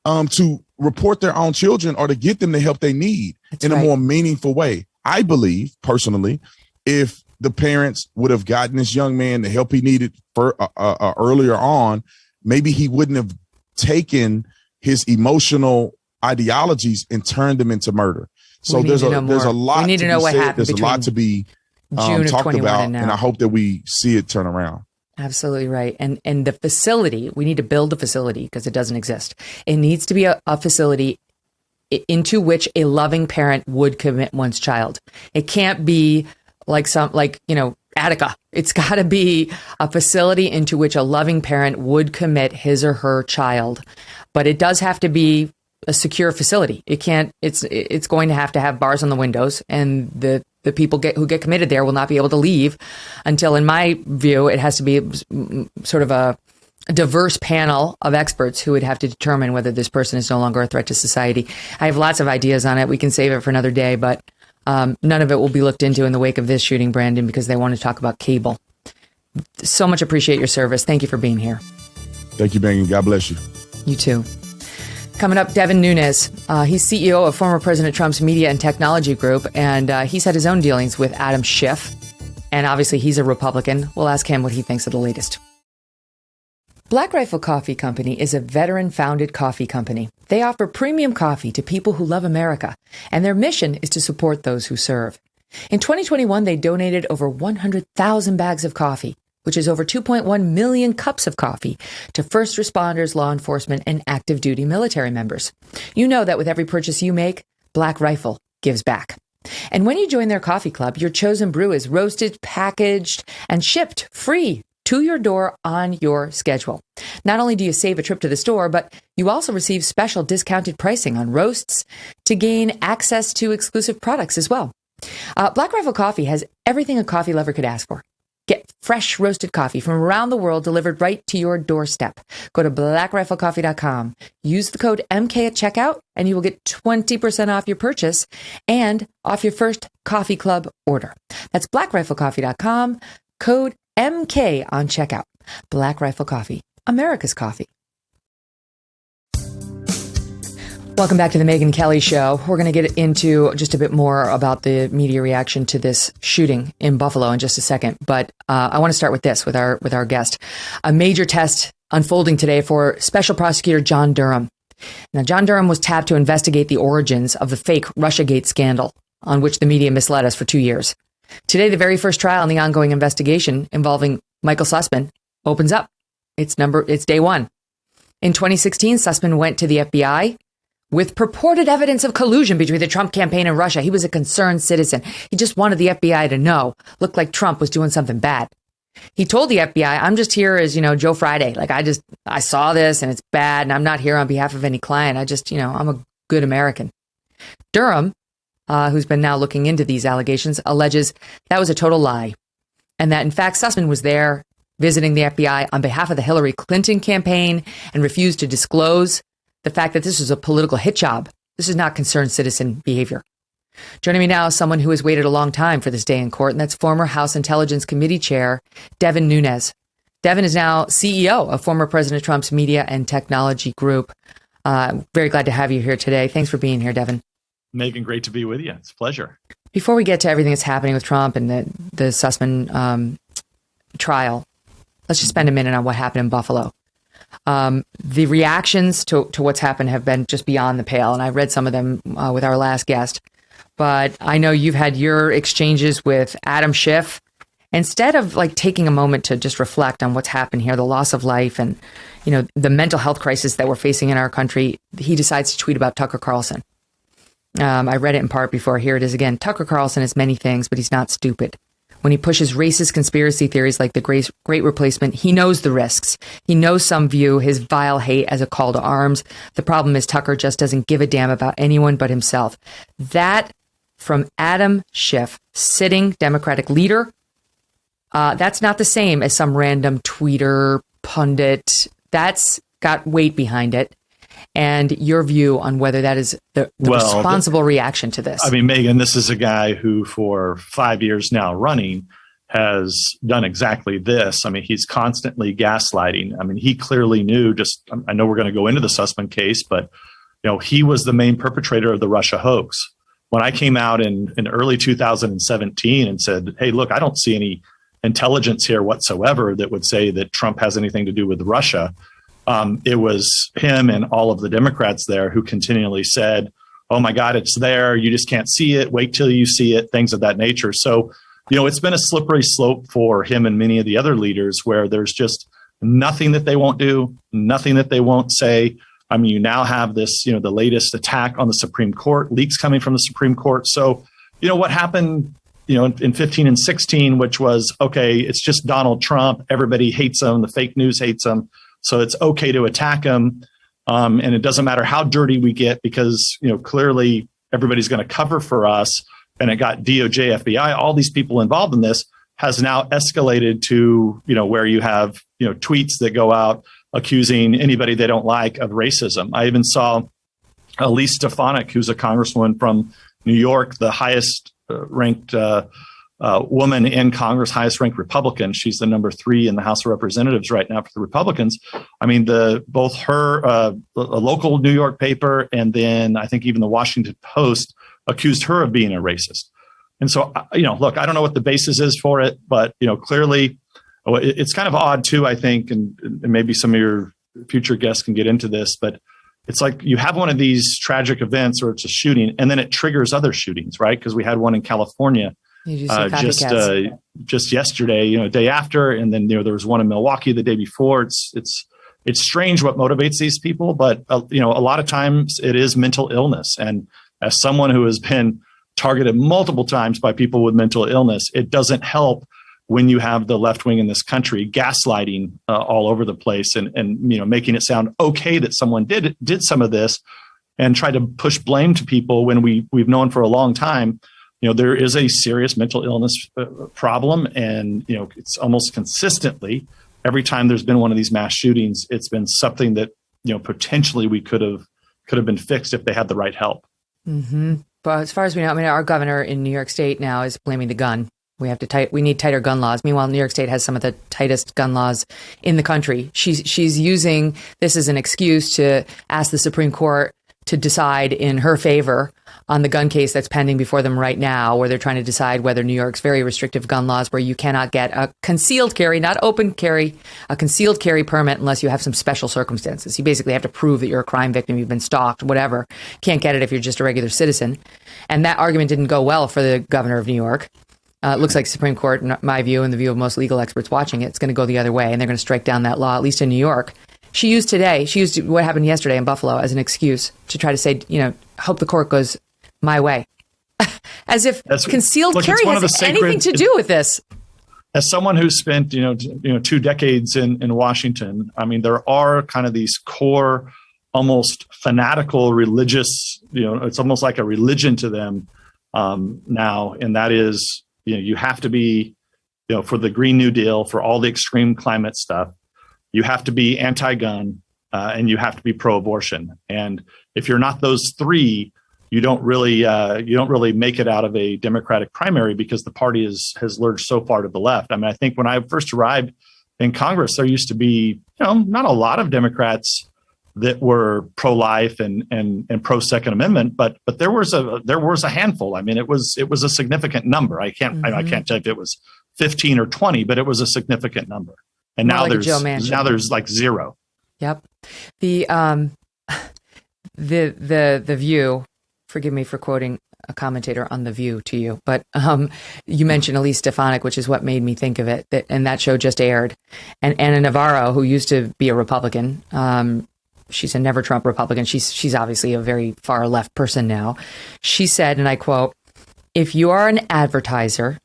to report their own children or to get them the help they need in a more meaningful way? I believe personally, if the parents would have gotten this young man the help he needed for earlier on, maybe he wouldn't have taken his emotional ideologies and turned them into murder. So there's a lot. We need to know what happened. There's a lot to be talked about, and I hope that we see it turn around. Absolutely right. And the facility, we need to build a facility because it doesn't exist. It needs to be a facility into which a loving parent would commit one's child. It can't be like Attica. It's got to be a facility into which a loving parent would commit his or her child. But it does have to be a secure facility. It can't, it's going to have bars on the windows, and the people who get committed there will not be able to leave until, in my view, it has to be sort of a diverse panel of experts who would have to determine whether this person is no longer a threat to society. I have lots of ideas on it. We can save it for another day, but none of it will be looked into in the wake of this shooting, Brandon, because they want to talk about cable. So much appreciate your service. Thank you for being here. Thank you, Megyn. God bless you. You too. Coming up, Devin Nunes. He's CEO of former President Trump's media and technology group, and he's had his own dealings with Adam Schiff. And obviously, he's a Republican. We'll ask him what he thinks of the latest. Black Rifle Coffee Company is a veteran-founded coffee company. They offer premium coffee to people who love America, and their mission is to support those who serve. In 2021, they donated over 100,000 bags of coffee, which is over 2.1 million cups of coffee, to first responders, law enforcement, and active duty military members. You know that with every purchase you make, Black Rifle gives back. And when you join their coffee club, your chosen brew is roasted, packaged, and shipped free to your door on your schedule. Not only do you save a trip to the store, but you also receive special discounted pricing on roasts to gain access to exclusive products as well. Black Rifle Coffee has everything a coffee lover could ask for. Get fresh roasted coffee from around the world delivered right to your doorstep. Go to blackriflecoffee.com. Use the code MK at checkout, and you will get 20% off your purchase and off your first coffee club order. That's blackriflecoffee.com. Code MK on checkout. Black Rifle Coffee, America's coffee. Welcome back to the Megyn Kelly Show. We're going to get into just a bit more about the media reaction to this shooting in Buffalo in just a second. But I want to start with this, with our guest. A major test unfolding today for Special Prosecutor John Durham. Now, John Durham was tapped to investigate the origins of the fake Russiagate scandal on which the media misled us for 2 years. Today, the very first trial in the ongoing investigation involving Michael Sussman opens up. It's day one. In 2016, Sussman went to the FBI with purported evidence of collusion between the Trump campaign and Russia. He was a concerned citizen. He just wanted the FBI to know. Looked like Trump was doing something bad. He told the FBI, I'm just here as, Joe Friday. Like, I saw this and it's bad and I'm not here on behalf of any client. I'm a good American. Durham, who's been now looking into these allegations, alleges that was a total lie. And that, in fact, Sussman was there visiting the FBI on behalf of the Hillary Clinton campaign and refused to disclose the fact that this was a political hit job. This is not concerned citizen behavior. Joining me now is someone who has waited a long time for this day in court, and that's former House Intelligence Committee Chair Devin Nunes. Devin is now CEO of former President Trump's media and technology group. Very glad to have you here today. Thanks for being here, Devin. Megyn, great to be with you. It's a pleasure. Before we get to everything that's happening with Trump and the Sussman trial, let's just spend a minute on what happened in Buffalo. The reactions to what's happened have been just beyond the pale, and I read some of them with our last guest. But I know you've had your exchanges with Adam Schiff. Instead of taking a moment to just reflect on what's happened here, the loss of life and the mental health crisis that we're facing in our country, he decides to tweet about Tucker Carlson. I read it in part before. Here it is again. Tucker Carlson is many things, but he's not stupid. When he pushes racist conspiracy theories like the Great Replacement, he knows the risks. He knows some view his vile hate as a call to arms. The problem is Tucker just doesn't give a damn about anyone but himself. That from Adam Schiff, sitting Democratic leader, that's not the same as some random tweeter, pundit. That's got weight behind it. And your view on whether that is the responsible reaction to this. I mean, Megyn, this is a guy who for 5 years now running has done exactly this. I mean, he's constantly gaslighting. I mean, he clearly knew I know we're going to go into the Sussman case, but, he was the main perpetrator of the Russia hoax. When I came out in early 2017 and said, hey, look, I don't see any intelligence here whatsoever that would say that Trump has anything to do with Russia. It was him and all of the Democrats there who continually said, oh, my God, it's there. You just can't see it. Wait till you see it, things of that nature. So, it's been a slippery slope for him and many of the other leaders where there's just nothing that they won't do, nothing that they won't say. I mean, you now have this, the latest attack on the Supreme Court, leaks coming from the Supreme Court. So, what happened, in 15 and 16, which was, okay, it's just Donald Trump. Everybody hates him. The fake news hates him. So it's okay to attack him. And it doesn't matter how dirty we get because, clearly everybody's going to cover for us. And it got DOJ, FBI, all these people involved in this has now escalated to, where you have, tweets that go out accusing anybody they don't like of racism. I even saw Elise Stefanik, who's a congresswoman from New York, the highest ranked woman in Congress, highest ranked Republican. She's the number 3 in the House of Representatives right now for the Republicans. I mean, both her, a local New York paper, and then I think even the Washington Post accused her of being a racist. And so, look, I don't know what the basis is for it, but, clearly it's kind of odd too, I think, and maybe some of your future guests can get into this, but it's like you have one of these tragic events or it's a shooting and then it triggers other shootings, right? Because we had one in California just yesterday, day after, and then there was one in Milwaukee the day before. It's strange what motivates these people, but a lot of times it is mental illness. And as someone who has been targeted multiple times by people with mental illness, it doesn't help when you have the left wing in this country gaslighting all over the place and making it sound okay that someone did some of this and try to push blame to people when we've known for a long time. There is a serious mental illness problem, and it's almost consistently every time there's been one of these mass shootings, it's been something that potentially we could have been fixed if they had the right help. Mm-hmm. But as far as we know, our governor in New York State now is blaming the gun. We need tighter gun laws. Meanwhile, New York State has some of the tightest gun laws in the country. She's using this as an excuse to ask the Supreme Court to decide in her favor on the gun case that's pending before them right now, where they're trying to decide whether New York's very restrictive gun laws, where you cannot get a concealed carry, not open carry, a concealed carry permit unless you have some special circumstances. You basically have to prove that you're a crime victim, you've been stalked, whatever. Can't get it if you're just a regular citizen. And that argument didn't go well for the governor of New York. It looks like the Supreme Court, in my view and the view of most legal experts watching it, it's going to go the other way, and they're going to strike down that law, at least in New York. She used what happened yesterday in Buffalo as an excuse to try to say, hope the court goes my way. As if concealed carry has anything to do with this. As someone who spent, 2 decades in Washington, there are kind of these core, almost fanatical religious, it's almost like a religion to them now. And that is, you have to be, for the Green New Deal, for all the extreme climate stuff, you have to be anti-gun and you have to be pro-abortion. And if you're not those 3, you don't really make it out of a Democratic primary because the party has lurched so far to the left. I think when I first arrived in Congress, there used to be, not a lot of Democrats that were pro-life and pro-Second Amendment, but there was a handful. It was a significant number. I can't tell if it was 15 or 20, but it was a significant number. And now there's like 0. Yep. The View. Forgive me for quoting a commentator on The View to you, but you mentioned Elise Stefanik, which is what made me think of it. And that show just aired. And Anna Navarro, who used to be a Republican, she's a never Trump Republican. She's obviously a very far left person now. She said, and I quote, "If you are an advertiser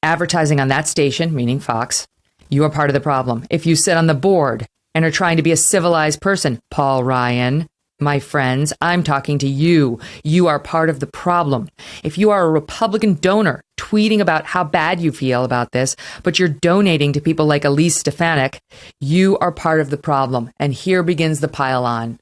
advertising on that station, meaning Fox, you are part of the problem. If you sit on the board and are trying to be a civilized person, Paul Ryan, my friends, I'm talking to you. You are part of the problem. If you are a Republican donor tweeting about how bad you feel about this, but you're donating to people like Elise Stefanik, you are part of the problem." And here begins the pile on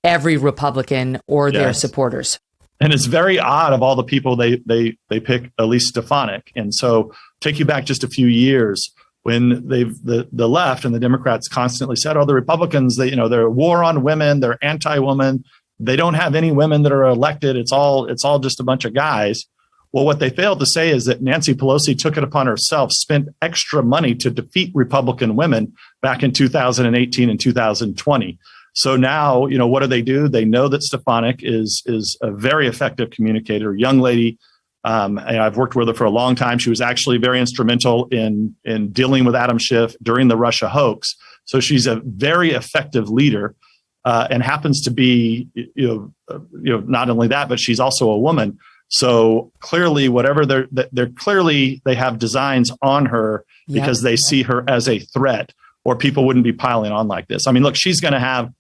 every Republican or their supporters. And it's very odd of all the people they pick Elise Stefanik. And so take you back just a few years when the left and the Democrats constantly said, the Republicans, they're war on women, they're anti-woman, they don't have any women that are elected. It's all just a bunch of guys. Well, what they failed to say is that Nancy Pelosi took it upon herself, spent extra money to defeat Republican women back in 2018 and 2020. So now, what do? They know that Stefanik is a very effective communicator, young lady. And I've worked with her for a long time. She was actually very instrumental in dealing with Adam Schiff during the Russia hoax. So she's a very effective leader and happens to be, not only that, but she's also a woman. So clearly, whatever they have designs on her because they see her as a threat, or people wouldn't be piling on like this. Look, she's going to have,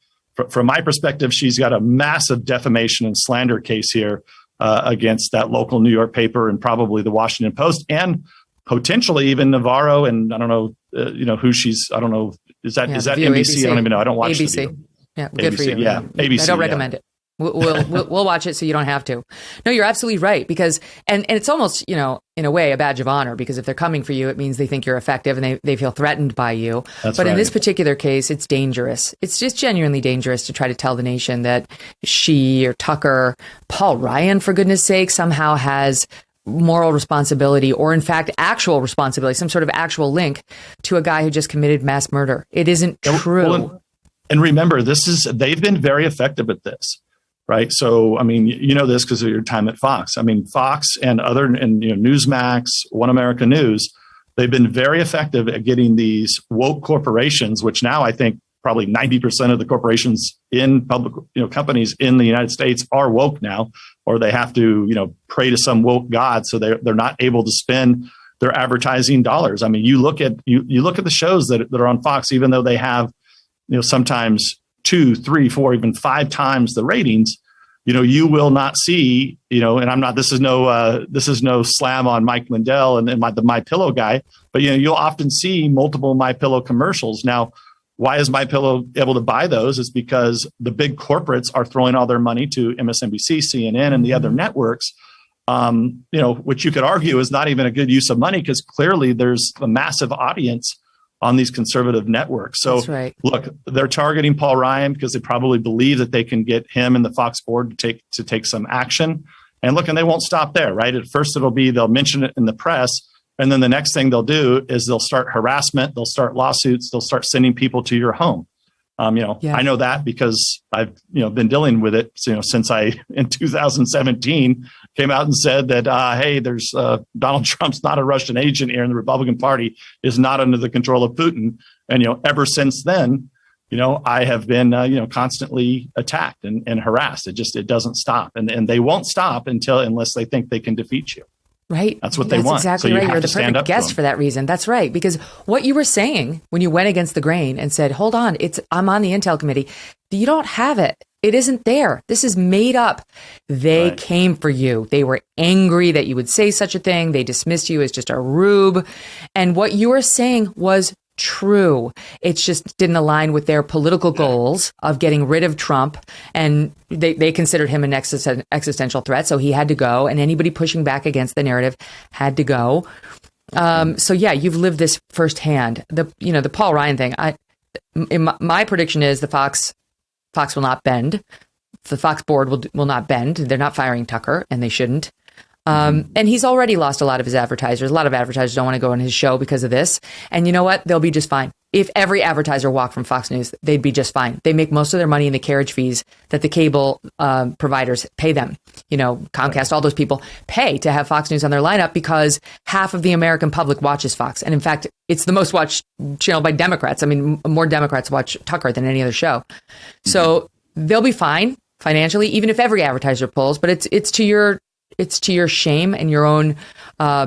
from my perspective, she's got a massive defamation and slander case here against that local New York paper and probably the Washington Post and potentially even Navarro. And I don't know, who she's. I don't know. Is that NBC? I don't even know. I don't watch ABC. The View. Yeah, good ABC, for you. Yeah, ABC. I don't recommend it. We'll watch it so you don't have to. No, you're absolutely right, because and it's almost, in a way, a badge of honor, because if they're coming for you, it means they think you're effective and they feel threatened by you. That's but right. in this particular case, it's dangerous. It's just genuinely dangerous to try to tell the nation that she or Tucker, Paul Ryan, for goodness sake, somehow has moral responsibility, or in fact actual responsibility, some sort of actual link to a guy who just committed mass murder. It isn't true. Well, and remember, they've been very effective at this. Right. So, I mean, you know this because of your time at Fox. I mean, Fox and Newsmax, One America News, they've been very effective at getting these woke corporations, which now I think probably 90% of the corporations in public, companies in the United States are woke now, or they have to, pray to some woke god. So they're not able to spend their advertising dollars. I mean, you look at the shows that are on Fox, even though they have, sometimes 2, 3, 4, even 5 times the ratings, you will not see, and this is no slam on Mike Lindell and the MyPillow guy, but you'll often see multiple MyPillow commercials. Now, why is MyPillow able to buy those? It's because the big corporates are throwing all their money to MSNBC, CNN, and the other networks, which you could argue is not even a good use of money, because clearly there's a massive audience on these conservative networks. So That's right. Look, they're targeting Paul Ryan because they probably believe that they can get him and the Fox board to take some action. And they won't stop there, right? At first they'll mention it in the press. And then the next thing they'll do is they'll start harassment. They'll start lawsuits. They'll start sending people to your home. I know that because I've, been dealing with it, since I, in 2017, came out and said that, hey, there's Donald Trump's not a Russian agent here, and the Republican Party is not under the control of Putin. And, ever since then, I have been, constantly attacked and harassed. It doesn't stop. And they won't stop unless they think they can defeat you. Right. That's what they want. Exactly so you right. have You're to the stand perfect up guest to for that reason. That's right. Because what you were saying when you went against the grain and said, hold on, I'm on the Intel committee. You don't have it. It isn't there. This is made up. They Right. came for you. They were angry that you would say such a thing. They dismissed you as just a rube. And what you were saying was true. It just didn't align with their political goals of getting rid of Trump. And they considered him an existential threat. So he had to go. And anybody pushing back against the narrative had to go. So yeah, you've lived this firsthand. The Paul Ryan thing. My prediction is the Fox will not bend. The Fox board will not bend. They're not firing Tucker, and they shouldn't. And he's already lost a lot of his advertisers. A lot of advertisers don't want to go on his show because of this. And you know what? They'll be just fine. If every advertiser walked from Fox News, they'd be just fine. They make most of their money in the carriage fees that the cable providers pay them. Comcast, all those people pay to have Fox News on their lineup because half of the American public watches Fox. And in fact, it's the most watched channel by Democrats. I mean, more Democrats watch Tucker than any other show. So they'll be fine financially, even if every advertiser pulls. But it's to your shame and your own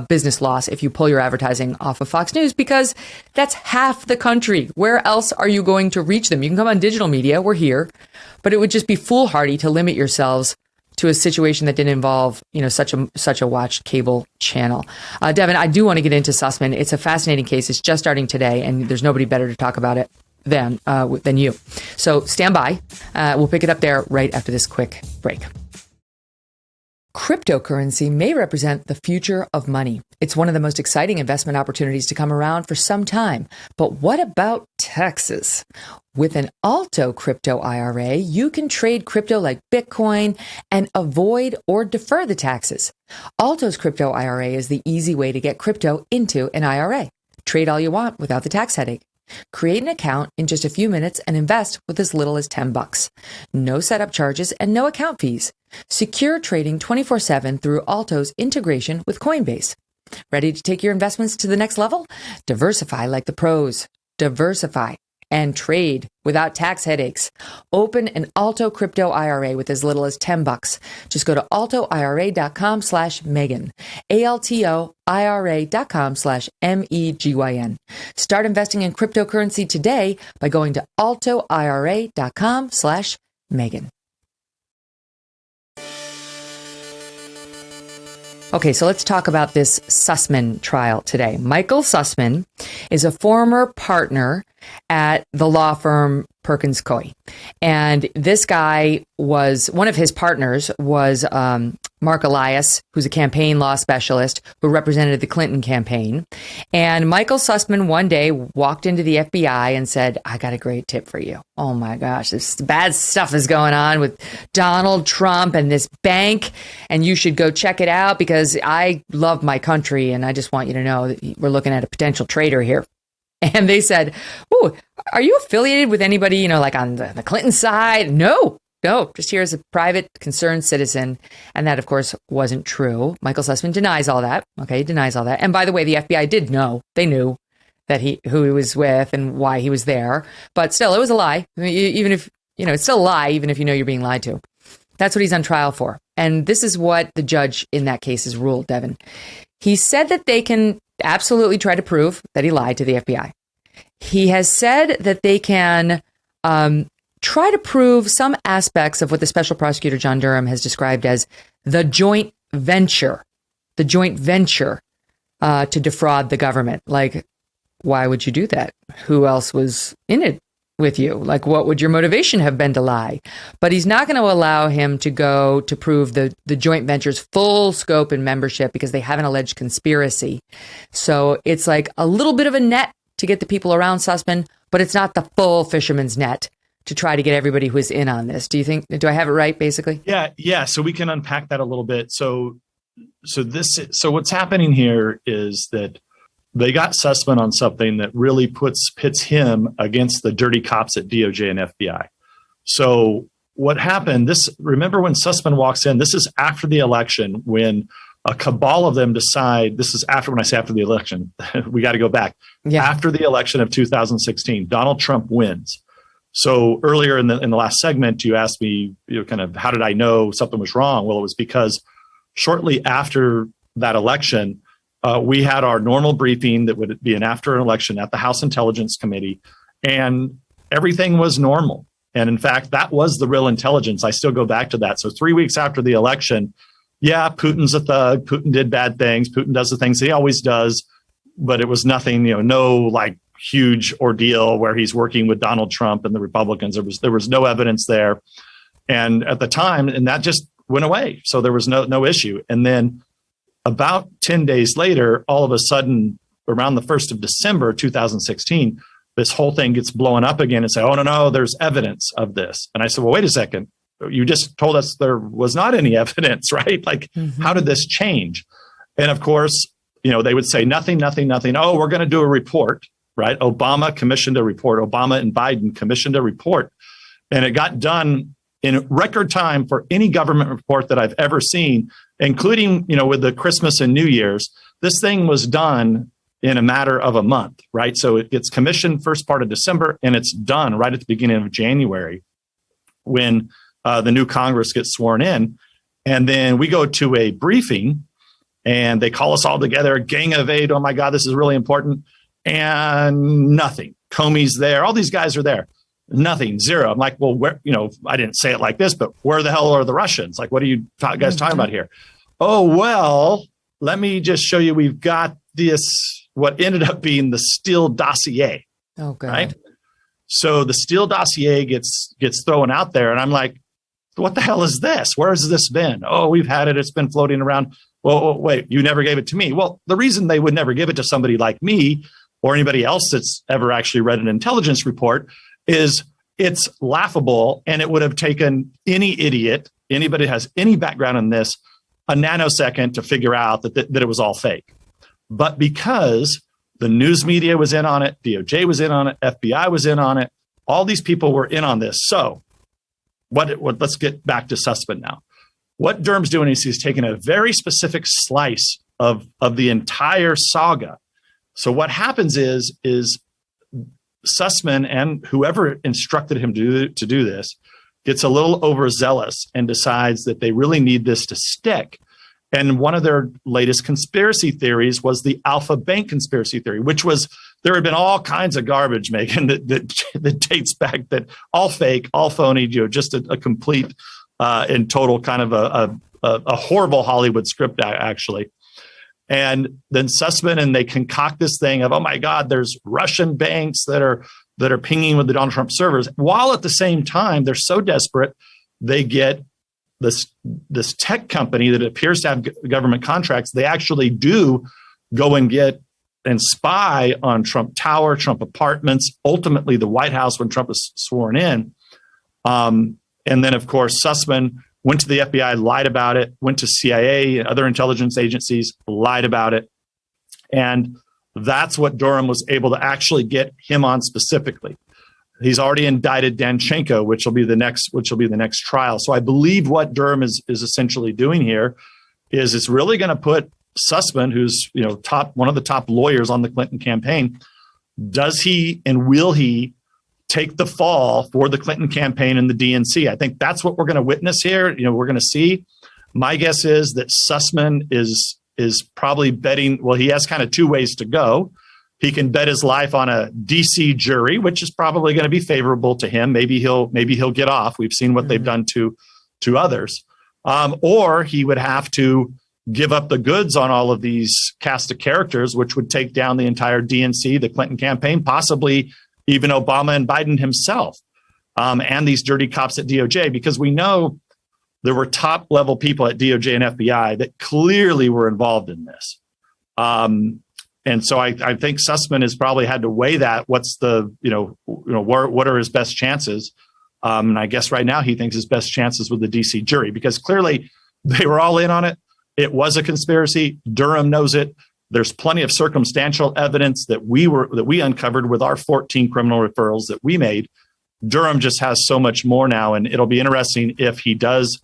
business loss if you pull your advertising off of Fox News, because that's half the country. Where else are you going to reach them? You can come on digital media. We're here. But it would just be foolhardy to limit yourselves to a situation that didn't involve, such a watched cable channel. Devin, I do want to get into Sussman. It's a fascinating case. It's just starting today, and there's nobody better to talk about it than you. So stand by. We'll pick it up there right after this quick break. Cryptocurrency may represent the future of money. It's one of the most exciting investment opportunities to come around for some time. But what about taxes? With an Alto crypto IRA, you can trade crypto like Bitcoin and avoid or defer the taxes. Alto's crypto IRA is the easy way to get crypto into an IRA. Trade all you want without the tax headache. Create an account in just a few minutes and invest with as little as $10. No setup charges and no account fees. Secure trading 24/7 through Alto's integration with Coinbase. Ready to take your investments to the next level? Diversify like the pros. Diversify and trade without tax headaches. Open an Alto crypto IRA with as little as $10. Just go to altoira.com/Megyn. ALTOIRA.com/MEGYN. Start investing in cryptocurrency today by going to altoira.com/Megyn. Okay, so let's talk about this Sussman trial today. Michael Sussman is a former partner at the law firm Perkins Coie. And this guy was, one of his partners was Mark Elias, who's a campaign law specialist who represented the Clinton campaign. And Michael Sussman one day walked into the FBI and said, I got a great tip for you. Oh my gosh, this bad stuff is going on with Donald Trump and this bank, and you should go check it out because I love my country and I just want you to know that we're looking at a potential traitor here. And they said, oh, are you affiliated with anybody, like on the Clinton side? No, just here as a private concerned citizen. And that, of course, wasn't true. Michael Sussman denies all that. Okay, he denies all that. And by the way, the FBI did know. They knew that who he was with and why he was there. But still, it was a lie. I mean, even if, it's still a lie, even if you know you're being lied to. That's what he's on trial for. And this is what the judge in that case has ruled, Devin. He said that they can absolutely try to prove that he lied to the FBI. He has said that they can try to prove some aspects of what the special prosecutor John Durham has described as the joint venture to defraud the government. Like, why would you do that? Who else was in it with you? Like, what would your motivation have been to lie? But he's not going to allow him to go to prove the joint venture's full scope and membership because they have an alleged conspiracy. So it's like a little bit of a net to get the people around Sussman, but it's not the full fisherman's net to try to get everybody who is in on this. Do I have it right, basically? Yeah. So we can unpack that a little bit. So what's happening here is that they got Sussman on something that really pits him against the dirty cops at DOJ and FBI. So what happened, remember when Sussman walks in, this is after the election when a cabal of them decide, this is after, when I say after the election, we got to go back. Yeah. After the election of 2016, Donald Trump wins. So earlier in the last segment, you asked me, kind of, how did I know something was wrong? Well, it was because shortly after that election, we had our normal briefing that would be an after an election at the House Intelligence Committee, and everything was normal. And in fact, that was the real intelligence. I still go back to that. So 3 weeks after the election, yeah, Putin's a thug. Putin did bad things. Putin does the things he always does, but it was nothing, no like huge ordeal where he's working with Donald Trump and the Republicans. There was no evidence there. And at the time, and that just went away. So there was no issue. And then about 10 days later, all of a sudden, around the 1st of December, 2016, this whole thing gets blown up again and say, oh, no, there's evidence of this. And I said, well, wait a second. You just told us there was not any evidence, right? Like, How did this change? And of course, they would say nothing. Oh, we're going to do a report, right? Obama commissioned a report. Obama and Biden commissioned a report. And it got done in record time for any government report that I've ever seen, including, with the Christmas and New Year's. This thing was done in a matter of a month, right? So it gets commissioned first part of December, and it's done right at the beginning of January when the new Congress gets sworn in. And then we go to a briefing and they call us all together, a gang of 8. Oh my God, this is really important. And nothing. Comey's there. All these guys are there. Nothing. Zero. I'm like, well, where, I didn't say it like this, but where the hell are the Russians? Like, what are you guys talking about here? Oh, well, let me just show you. We've got this, what ended up being the Steele dossier. Oh, God. Right? So the Steele dossier gets thrown out there. And I'm like, what the hell is this? Where has this been? Oh, we've had it. It's been floating around. Well, wait, you never gave it to me. Well, the reason they would never give it to somebody like me or anybody else that's ever actually read an intelligence report is it's laughable. And it would have taken any idiot, anybody who has any background in this, a nanosecond to figure out that it was all fake. But because the news media was in on it, DOJ was in on it, FBI was in on it, all these people were in on this. So let's get back to Sussman now. What Durham's doing is he's taking a very specific slice of the entire saga. So what happens is Sussman and whoever instructed him to do this gets a little overzealous and decides that they really need this to stick. And one of their latest conspiracy theories was the Alpha Bank conspiracy theory, which was there had been all kinds of garbage, Megyn, that dates back, that all fake, all phony, just a complete and total kind of a horrible Hollywood script, actually. And then Sussman and they concoct this thing of, oh my God, there's Russian banks that are that are pinging with the Donald Trump servers, while at the same time, they're so desperate, they get this tech company that appears to have government contracts. They actually do go and get and spy on Trump Tower, Trump apartments, ultimately the White House when Trump was sworn in. And then, of course, Sussman went to the FBI, lied about it, went to CIA and other intelligence agencies, lied about it. And that's what Durham was able to actually get him on specifically. He's already indicted Danchenko, which will be the next trial. So I believe what Durham is essentially doing here is it's really going to put Sussman, who's one of the top lawyers on the Clinton campaign. Does he and will he take the fall for the Clinton campaign and the DNC? I think that's what we're going to witness here. We're going to see. My guess is that Sussman is probably betting. Well, he has kind of two ways to go. He can bet his life on a DC jury, which is probably going to be favorable to him. Maybe he'll get off. We've seen what they've done to others. Or he would have to give up the goods on all of these cast of characters, which would take down the entire DNC, the Clinton campaign, possibly even Obama and Biden himself, and these dirty cops at DOJ, because we know there were top level people at DOJ and FBI that clearly were involved in this. And so I think Sussman has probably had to weigh that. What's what are his best chances? And I guess right now he thinks his best chances with the DC jury, because clearly they were all in on it. It was a conspiracy. Durham knows it. There's plenty of circumstantial evidence that we uncovered with our 14 criminal referrals that we made. Durham just has so much more now, and it'll be interesting if he does.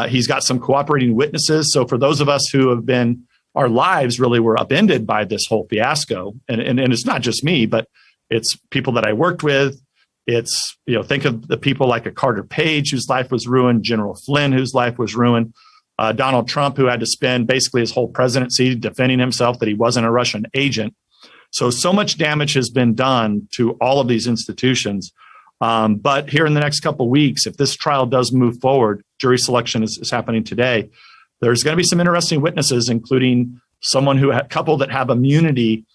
He's got some cooperating witnesses. So for those of us who have been, our lives really were upended by this whole fiasco. And it's not just me, but it's people that I worked with. It's, think of the people like a Carter Page, whose life was ruined, General Flynn, whose life was ruined, Donald Trump, who had to spend basically his whole presidency defending himself that he wasn't a Russian agent. So much damage has been done to all of these institutions. But here in the next couple of weeks, if this trial does move forward, jury selection is happening today, there's going to be some interesting witnesses, including a couple that have immunity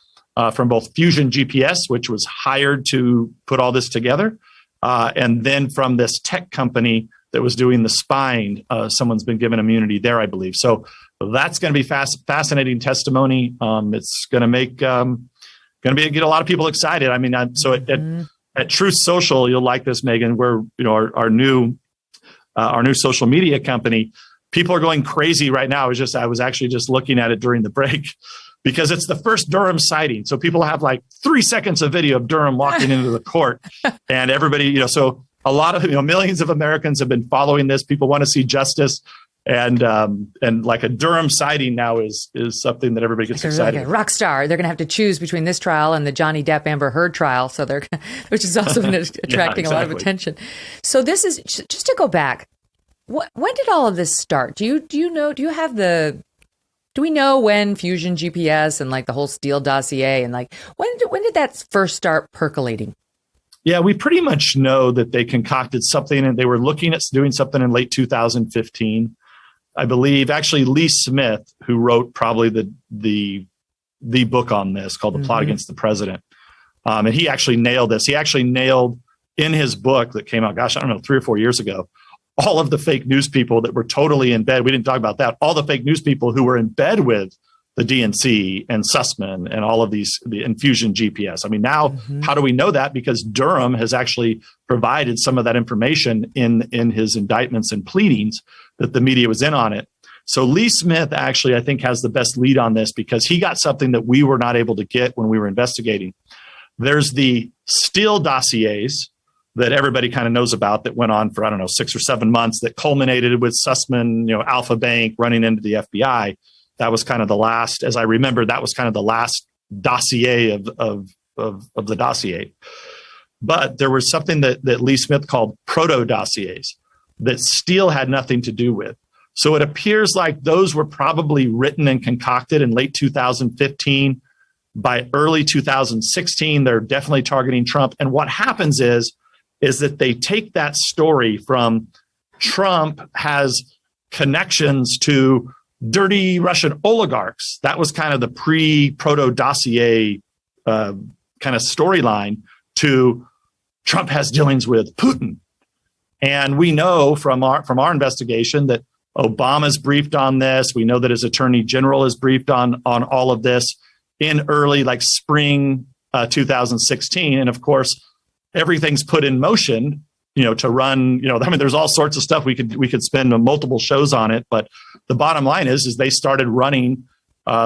from both Fusion GPS, which was hired to put all this together, and then from this tech company that was doing the spying. Someone's been given immunity there, I believe. So that's going to be fascinating testimony. It's going to get a lot of people excited. I mean, at Truth Social, you'll like this, Megyn. We're our new social media company. People are going crazy right now. I was actually just looking at it during the break, because it's the first Durham sighting. So people have like 3 seconds of video of Durham walking into the court, and everybody, so a lot of, millions of Americans have been following this. People want to see justice, and like a Durham sighting now is something that everybody gets excited. Like a rock star. They're going to have to choose between this trial and the Johnny Depp Amber Heard trial. So which is also attracting a lot of attention. So this is just to go back. When did all of this start? Do we know when Fusion GPS and like the whole Steele dossier and like when did that first start percolating? Yeah, we pretty much know that they concocted something, and they were looking at doing something in late 2015. I believe actually Lee Smith, who wrote probably the book on this called The Plot Against the President. And he actually nailed this. He actually nailed in his book that came out, 3 or 4 years ago, all of the fake news people that were totally in bed. We didn't talk about that. All the fake news people who were in bed with the DNC and Sussman and all of the Fusion GPS. I mean, now, how do we know that? Because Durham has actually provided some of that information in his indictments and pleadings that the media was in on it. So Lee Smith actually, I think, has the best lead on this, because he got something that we were not able to get when we were investigating. There's the Steele dossiers that everybody kind of knows about that went on for, 6 or 7 months, that culminated with Sussman, Alpha Bank running into the FBI. That was kind of the last, as I remember, that was kind of the last dossier of the dossier. But there was something that Lee Smith called proto dossiers that Steele had nothing to do with. So it appears like those were probably written and concocted in late 2015. By early 2016, they're definitely targeting Trump. And what happens is that they take that story from Trump has connections to dirty Russian oligarchs. That was kind of the pre-proto dossier kind of storyline, to Trump has dealings with Putin. And we know from our investigation that Obama's briefed on this. We know that his attorney general is briefed on all of this in early, like spring 2016. And of course, everything's put in motion, to run, there's all sorts of stuff we could spend multiple shows on it. But the bottom line is they started running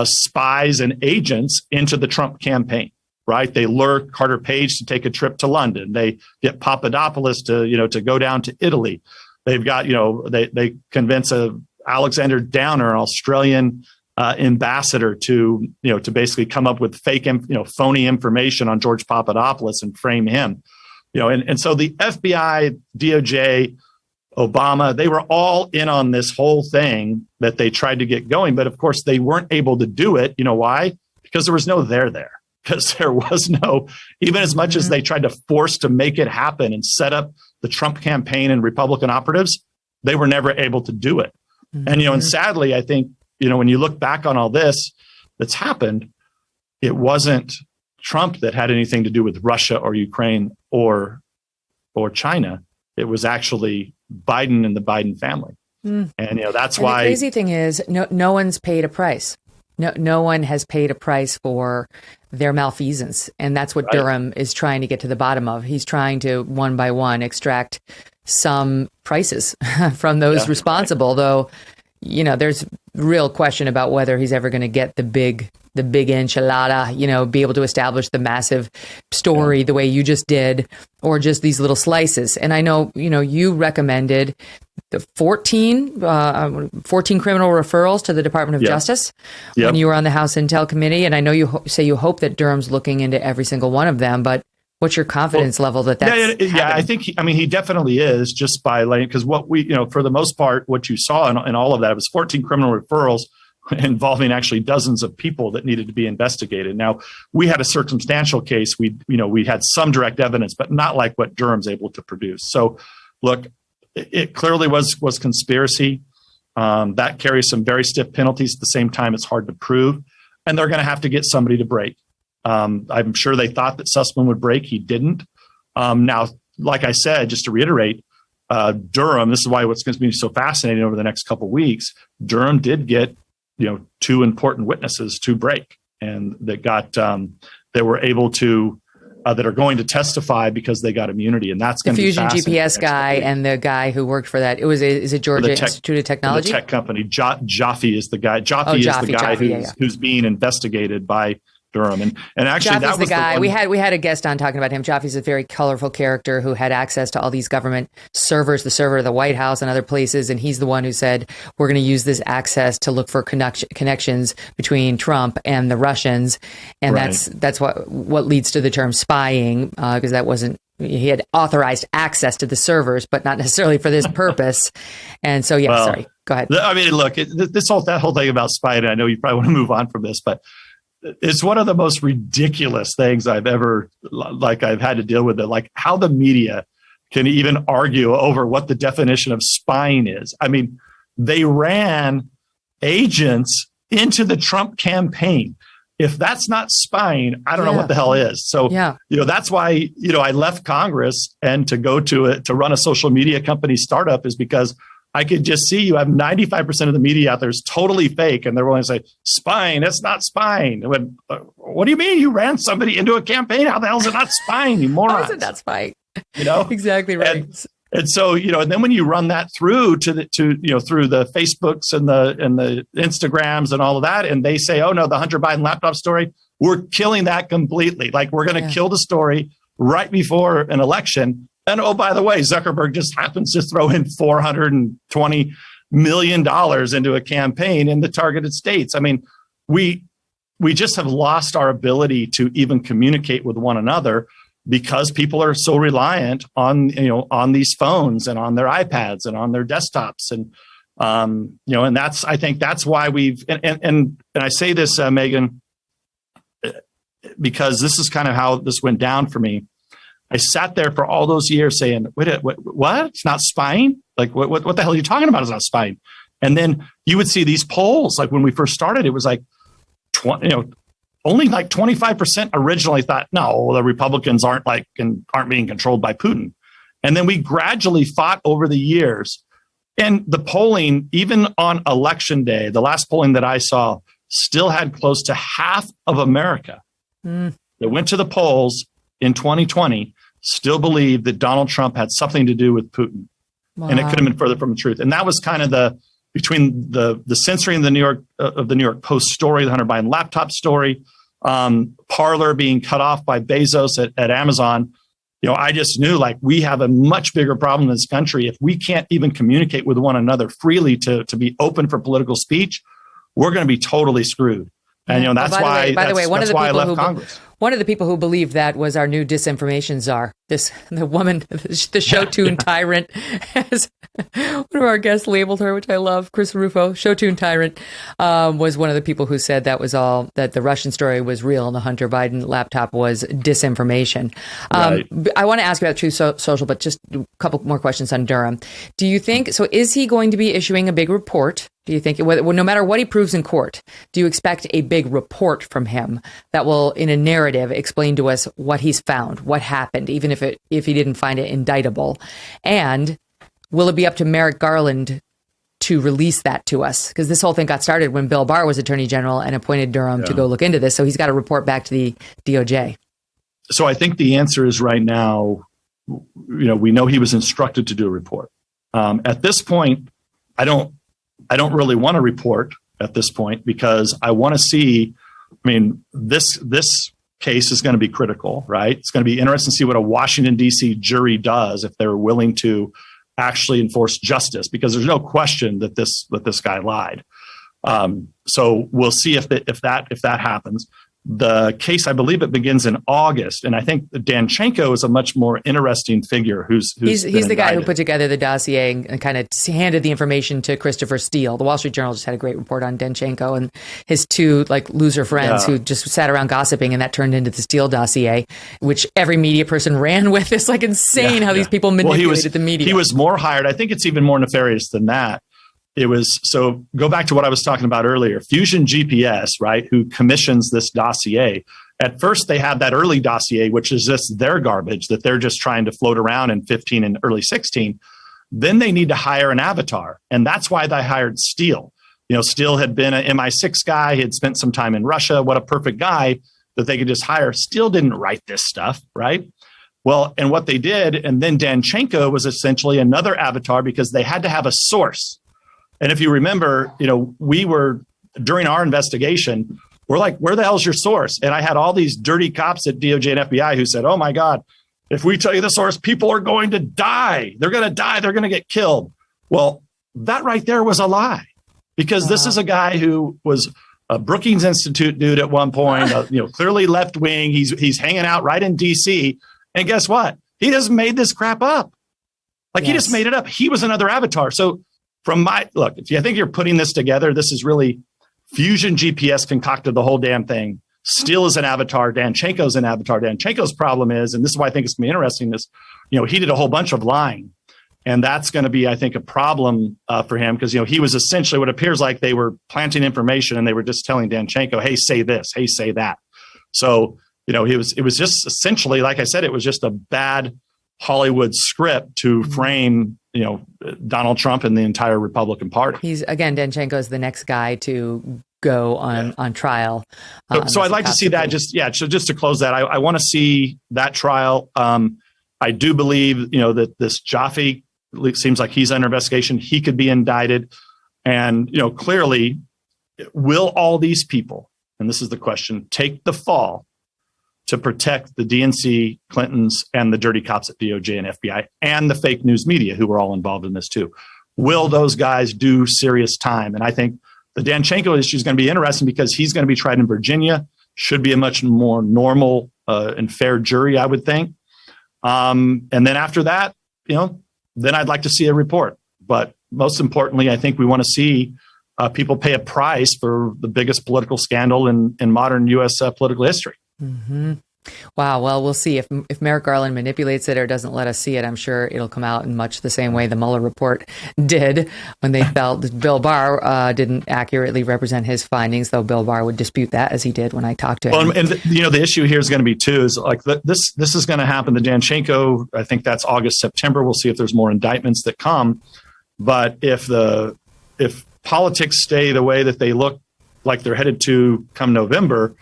spies and agents into the Trump campaign. Right. They lure Carter Page to take a trip to London. They get Papadopoulos to go down to Italy. They've got, they convince Alexander Downer, an Australian ambassador, to basically come up with fake, phony information on George Papadopoulos and frame him. And so the FBI, DOJ, Obama, they were all in on this whole thing that they tried to get going. But of course, they weren't able to do it. You know why? Because there was no there. Because there was no, even as much as they tried to force to make it happen and set up the Trump campaign and Republican operatives, they were never able to do it. And, and sadly, I think, when you look back on all this that's happened, it wasn't Trump that had anything to do with Russia or Ukraine or China. It was actually Biden and the Biden family. And, that's why. The crazy thing is no one's paid a price. No one has paid a price for their malfeasance. And that's what Durham is trying to get to the bottom of. He's trying to, one by one, extract some prices from those responsible, though, there's real question about whether he's ever going to get the big enchilada, be able to establish the massive story the way you just did, or just these little slices. And I know, you recommended the 14 criminal referrals to the Department of Justice when you were on the House Intel Committee. And I know you say you hope that Durham's looking into every single one of them, but what's your confidence level that's I think, he definitely is, just by because what we, for the most part, what you saw in all of that, it was 14 criminal referrals involving actually dozens of people that needed to be investigated. Now, we had a circumstantial case. We had some direct evidence, but not like what Durham's able to produce. So look, it clearly was conspiracy. That carries some very stiff penalties. At the same time, it's hard to prove, and they're going to have to get somebody to break. I'm sure they thought that Sussman would break. He didn't. Now, like I said, just to reiterate, Durham, this is why what's going to be so fascinating over the next couple of weeks, Durham did get, two important witnesses to break, and they were able to, that are going to testify because they got immunity. And that's going to be fascinating. The Fusion GPS guy and the guy who worked for that. Is it Georgia Institute of Technology? The tech company. Jaffe is the guy. Jaffe is the guy who's being investigated by Durham. And actually, Jaffe's that was the guy. We had a guest on talking about him. Jaffe's a very colorful character who had access to all these government servers, the server of the White House and other places. And he's the one who said, we're going to use this access to look for connections between Trump and the Russians. And that's what leads to the term spying, because that wasn't, he had authorized access to the servers, but not necessarily for this purpose. And so, sorry, go ahead. I mean, look, that whole thing about spying, I know you probably want to move on from this, but it's one of the most ridiculous things I've had to deal with. It, like how the media can even argue over what the definition of spying is. I mean, they ran agents into the Trump campaign. If that's not spying, I don't know what the hell is. So, that's why, I left Congress and to go to run a social media company startup is because I could just see you have 95% of the media out there is totally fake. And they're willing to say, spying, that's not spying. What do you mean you ran somebody into a campaign? How the hell is it not spying, you morons? How is it not spying? Exactly right. And so, and then when you run that through through the Facebooks and the Instagrams and all of that, and they say, oh no, the Hunter Biden laptop story, we're killing that completely. Like we're going to kill the story right before an election. And oh, by the way, Zuckerberg just happens to throw in $420 million into a campaign in the targeted states. I mean, we just have lost our ability to even communicate with one another because people are so reliant on these phones and on their iPads and on their desktops. And, and I think that's why and I say this, Megyn, because this is kind of how this went down for me. I sat there for all those years saying, wait, what? It's not spying? Like, what the hell are you talking about? It's not spying. And then you would see these polls. Like when we first started, it was like, only like 25% originally thought, no, the Republicans aren't being controlled by Putin. And then we gradually fought over the years. And the polling, even on election day, the last polling that I saw, still had close to half of America that went to the polls in 2020 still believed that Donald Trump had something to do with Putin. Wow. And it could have been further from the truth. And that was kind of between the censoring of the New York Post story, the Hunter Biden laptop story, Parler being cut off by Bezos at Amazon. I just knew we have a much bigger problem in this country. If we can't even communicate with one another freely to be open for political speech, we're going to be totally screwed. And that's why I left Congress. One of the people who believed that was our new disinformation czar. The woman, the show tune tyrant, as one of our guests labeled her, which I love, Chris Rufo, show tune tyrant, was one of the people who said that the Russian story was real and the Hunter Biden laptop was disinformation. Right. I want to ask you about Truth Social, but just a couple more questions on Durham. Do you think, so is he going to be issuing a big report? Do you think, no matter what he proves in court, do you expect a big report from him that will, in a narrative, explain to us what he's found, what happened, even if he didn't find it indictable? And will it be up to Merrick Garland to release that to us? Because this whole thing got started when Bill Barr was Attorney General and appointed Durham to go look into this. So he's got to report back to the DOJ. So I think the answer is right now, we know he was instructed to do a report. At this point, I don't really want to report at this point because I want to see, this case is going to be critical, right? It's going to be interesting to see what a Washington, D.C. jury does if they're willing to actually enforce justice, because there's no question that this guy lied. So we'll see if that happens. The case, I believe it begins in August, and I think Danchenko is a much more interesting figure. He's the guy who put together the dossier and kind of handed the information to Christopher Steele. The Wall Street Journal just had a great report on Danchenko and his two loser friends who just sat around gossiping, and that turned into the Steele dossier, which every media person ran with. It's insane how these people manipulated the media. He was more hired. I think it's even more nefarious than that. So go back to what I was talking about earlier, Fusion GPS, right, who commissions this dossier. At first, they had that early dossier, which is just their garbage that they're just trying to float around in 15 and early 16. Then they need to hire an avatar. And that's why they hired Steele. Steele had been an MI6 guy. He had spent some time in Russia. What a perfect guy that they could just hire. Steele didn't write this stuff, right? Well, and what they did, and then Danchenko was essentially another avatar because they had to have a source. And if you remember, we were, during our investigation, we're like, where the hell's your source? And I had all these dirty cops at DOJ and FBI who said, oh my God, if we tell you the source, people are going to die. They're going to die. They're going to get killed. Well, that right there was a lie, because this is a guy who was a Brookings Institute dude at one point, clearly left wing. He's hanging out right in DC. And guess what? He just made this crap up. He just made it up. He was another avatar. So from my look, if you think you're putting this together, this is really Fusion GPS concocted the whole damn thing. Steele is an avatar. Danchenko's an avatar. Danchenko's problem is, and this is why I think it's going to be interesting, is, he did a whole bunch of lying. And that's going to be, I think, a problem for him, because, he was essentially what appears like they were planting information and they were just telling Danchenko, hey, say this, hey, say that. So, it was just essentially, like I said, it was just a bad Hollywood script to frame, Donald Trump and the entire Republican Party. Danchenko is the next guy to go on trial. So I'd like to see that. So just to close that, I want to see that trial. I do believe, that this Jaffe seems like he's under investigation. He could be indicted. And, clearly, will all these people, and this is the question, take the fall to protect the DNC, Clintons, and the dirty cops at DOJ and FBI, and the fake news media who were all involved in this too? Will those guys do serious time? And I think the Danchenko issue is going to be interesting because he's going to be tried in Virginia, should be a much more normal and fair jury, I would think. And then after that, then I'd like to see a report. But most importantly, I think we want to see people pay a price for the biggest political scandal in modern U.S. Political history. Mm-hmm. Wow. Well, we'll see if Merrick Garland manipulates it or doesn't let us see it. I'm sure it'll come out in much the same way the Mueller report did when they felt that Bill Barr didn't accurately represent his findings, though Bill Barr would dispute that, as he did when I talked to him. Well, and the issue here is going to be too is like this is going to happen. The Danchenko, I think that's August, September. We'll see if there's more indictments that come. But if politics stay the way that they look like they're headed to come November,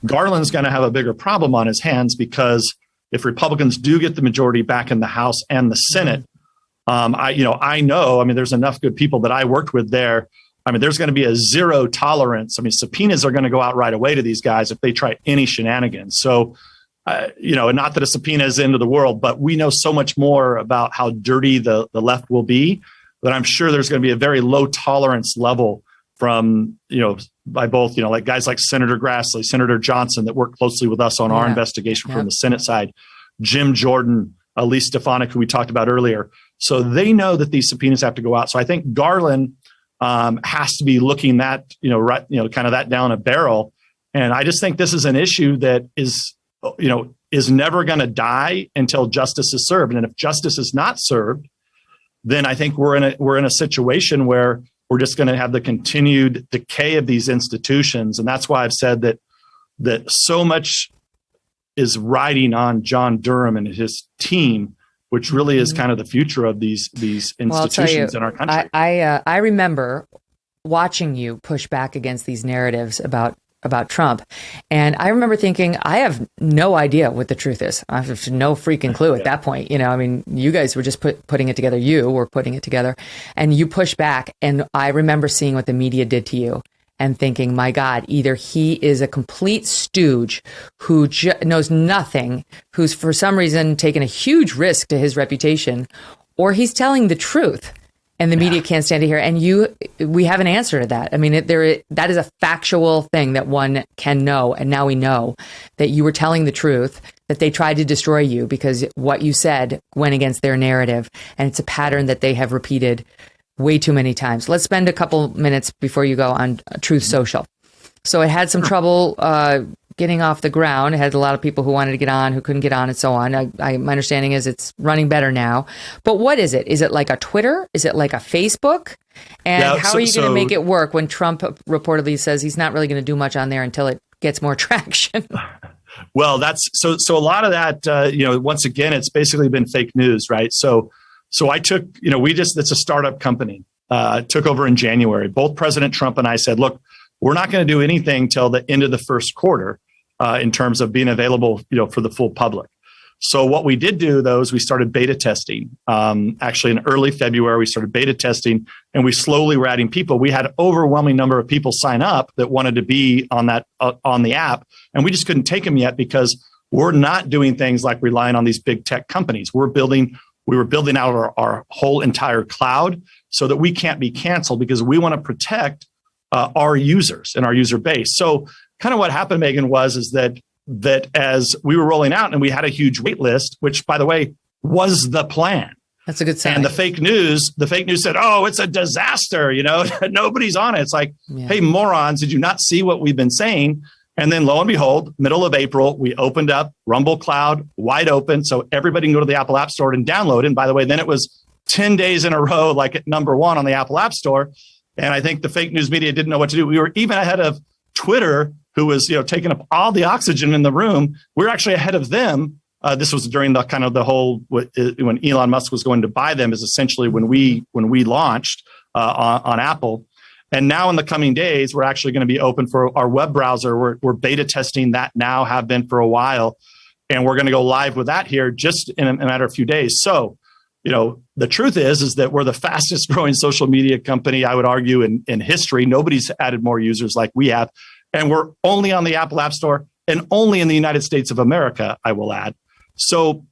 Garland's going to have a bigger problem on his hands, because if Republicans do get the majority back in the House and the Senate, I know, there's enough good people that I worked with there. There's going to be a zero tolerance. Subpoenas are going to go out right away to these guys if they try any shenanigans. So, not that a subpoena is the end of the world, but we know so much more about how dirty the left will be that I'm sure there's going to be a very low tolerance level from, by both, like guys like Senator Grassley, Senator Johnson that work closely with us on our investigation from the Senate side, Jim Jordan, Elise Stefanik, who we talked about earlier. So they know that these subpoenas have to go out. So I think Garland has to be looking that, kind of that down a barrel. And I just think this is an issue that is never going to die until justice is served. And if justice is not served, then I think we're in a situation where we're just going to have the continued decay of these institutions. And that's why I've said that so much is riding on John Durham and his team, which really is kind of the future of these institutions in our country. I remember watching you push back against these narratives about Trump. And I remember thinking, I have no idea what the truth is. I have no freaking clue at that point. You guys were just putting it together. You were putting it together and you push back. And I remember seeing what the media did to you and thinking, my God, either he is a complete stooge who knows nothing, who's for some reason taken a huge risk to his reputation, or he's telling the truth. And the media can't stand to hear. And we have an answer to that. That is a factual thing that one can know. And now we know that you were telling the truth, that they tried to destroy you because what you said went against their narrative. And it's a pattern that they have repeated way too many times. Let's spend a couple minutes before you go on Truth Social. So it had some trouble getting off the ground. It had a lot of people who wanted to get on, who couldn't get on, and so on. My understanding is it's running better now. But what is it? Is it like a Twitter? Is it like a Facebook? And how are you going to make it work when Trump reportedly says he's not really going to do much on there until it gets more traction? Well, that's so a lot of that, once again, it's basically been fake news, right? So I took, it's a startup company, took over in January. Both President Trump and I said, look, we're not going to do anything till the end of the first quarter in terms of being available, for the full public. So what we did do, though, is we started beta testing. Actually, in early February, we started beta testing, and we slowly were adding people. We had an overwhelming number of people sign up that wanted to be on that on the app, and we just couldn't take them yet because we're not doing things like relying on these big tech companies. We were building out our whole entire cloud so that we can't be canceled because we want to protect our users and our user base. So kind of what happened, Megyn, is that as we were rolling out and we had a huge wait list, which, by the way, was the plan. That's a good sign. And the fake news said, oh, it's a disaster. Nobody's on it. It's like, hey, morons, did you not see what we've been saying? And then lo and behold, middle of April, we opened up Rumble Cloud wide open. So everybody can go to the Apple App Store and download it. And by the way, then it was 10 days in a row, like at number one on the Apple App Store. And I think the fake news media didn't know what to do. We were even ahead of Twitter, who was, taking up all the oxygen in the room. We were actually ahead of them. This was during the kind of the whole when Elon Musk was going to buy them, is essentially when we launched on Apple. And now in the coming days, we're actually going to be open for our web browser. We're beta testing that now, have been for a while, and we're going to go live with that here just in a matter of a few days. So, the truth is that we're the fastest growing social media company, I would argue, in history. Nobody's added more users like we have. And we're only on the Apple App Store and only in the United States of America, I will add. So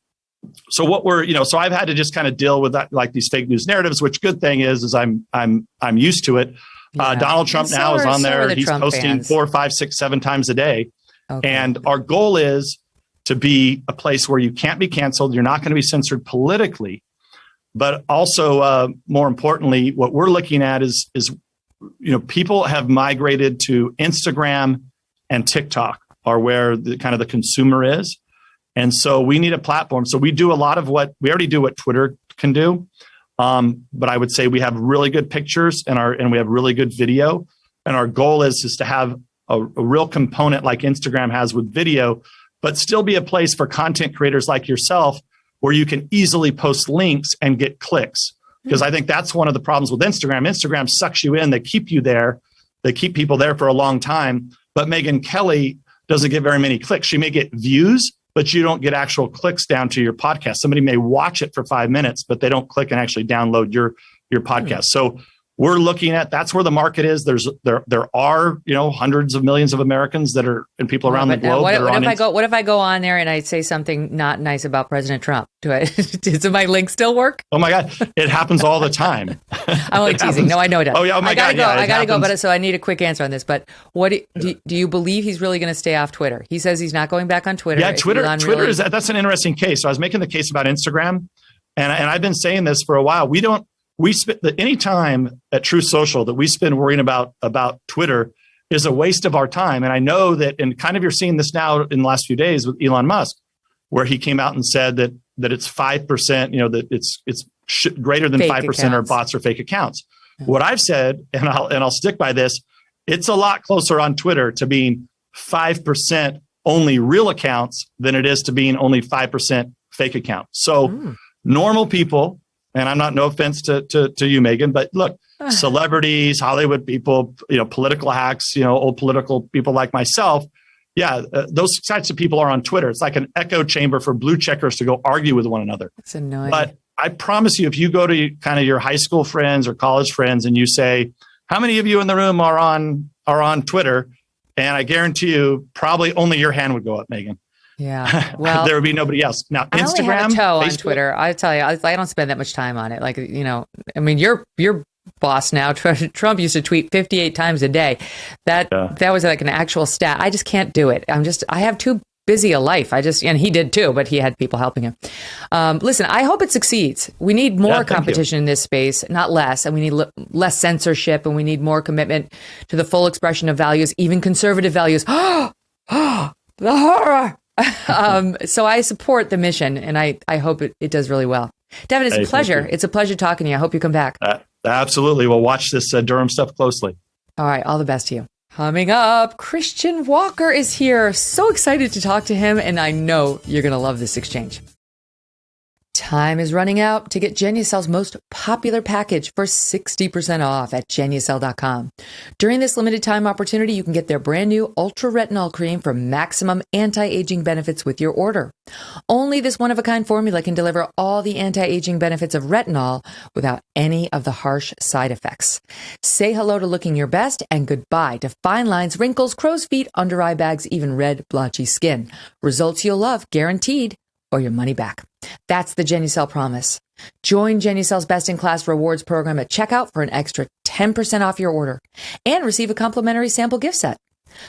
what we're, so I've had to just kind of deal with that, like these fake news narratives, which good thing is I'm used to it. Yeah. Donald Trump now is on there. He's Trump posting fans 4, 5, 6, 7 times a day. Okay. And our goal is to be a place where you can't be canceled. You're not going to be censored politically. But also, more importantly, what we're looking at is people have migrated to Instagram and TikTok. are where the kind of the consumer is. And so we need a platform. So we do a lot of we already do what Twitter can do. But I would say we have really good pictures and we have really good video. And our goal is to have a real component like Instagram has with video, but still be a place for content creators like yourself where you can easily post links and get clicks. Because I think that's one of the problems with Instagram. Instagram sucks you in. They keep you there. They keep people there for a long time. But Megyn Kelly doesn't get very many clicks. She may get views, but you don't get actual clicks down to your podcast. Somebody may watch it for 5 minutes, but they don't click and actually download your podcast. So we're looking at, that's where the market is. There are, hundreds of millions of Americans and people around the globe. What if I go on there and I say something not nice about President Trump? Does my link still work? Oh my God. It happens all the time. I'm only teasing. No, I know it does. Oh yeah. Oh my God. I gotta go. But so I need a quick answer on this. But do you believe he's really going to stay off Twitter? He says he's not going back on Twitter. Yeah. Twitter that's an interesting case. So I was making the case about Instagram and I've been saying this for a while. We spend any time at Truth Social that we spend worrying about Twitter is a waste of our time. And I know that, and kind of you're seeing this now in the last few days with Elon Musk, where he came out and said that it's 5%, that it's greater than 5% are bots or fake accounts. Yeah. What I've said, and I'll stick by this, it's a lot closer on Twitter to being 5% only real accounts than it is to being only 5% fake accounts. So normal people. And I'm not, no offense to you, Megyn, but look, celebrities, Hollywood people, political hacks, old political people like myself. Yeah, those types of people are on Twitter. It's like an echo chamber for blue checkers to go argue with one another. It's annoying. But I promise you, if you go to kind of your high school friends or college friends and you say, how many of you in the room are on Twitter? And I guarantee you, probably only your hand would go up, Megyn. Yeah, well, there would be nobody else. Now, I Instagram, only have a toe Facebook, on Twitter. I tell you, I don't spend that much time on it. Like, I mean, your boss now, Trump used to tweet 58 times a day. That was like an actual stat. I just can't do it. I have too busy a life. And he did too, but he had people helping him. Listen, I hope it succeeds. We need more competition in this space, not less. And we need less censorship, and we need more commitment to the full expression of values, even conservative values. The horror. So I support the mission, and I hope it does really well. Devin, it's a pleasure. It's a pleasure talking to you. I hope you come back. Absolutely. We'll watch this Durham stuff closely. All right. All the best to you. Coming up, Christian Walker is here. So excited to talk to him, and I know you're going to love this exchange. Time is running out to get Genucel's most popular package for 60% off at Genucel.com. During this limited time opportunity, you can get their brand new Ultra Retinol cream for maximum anti-aging benefits with your order. Only this one-of-a-kind formula can deliver all the anti-aging benefits of retinol without any of the harsh side effects. Say hello to looking your best and goodbye to fine lines, wrinkles, crow's feet, under-eye bags, even red, blotchy skin. Results you'll love, guaranteed, or your money back. That's the Genucel promise. Join Genucel's best-in-class rewards program at checkout for an extra 10% off your order and receive a complimentary sample gift set.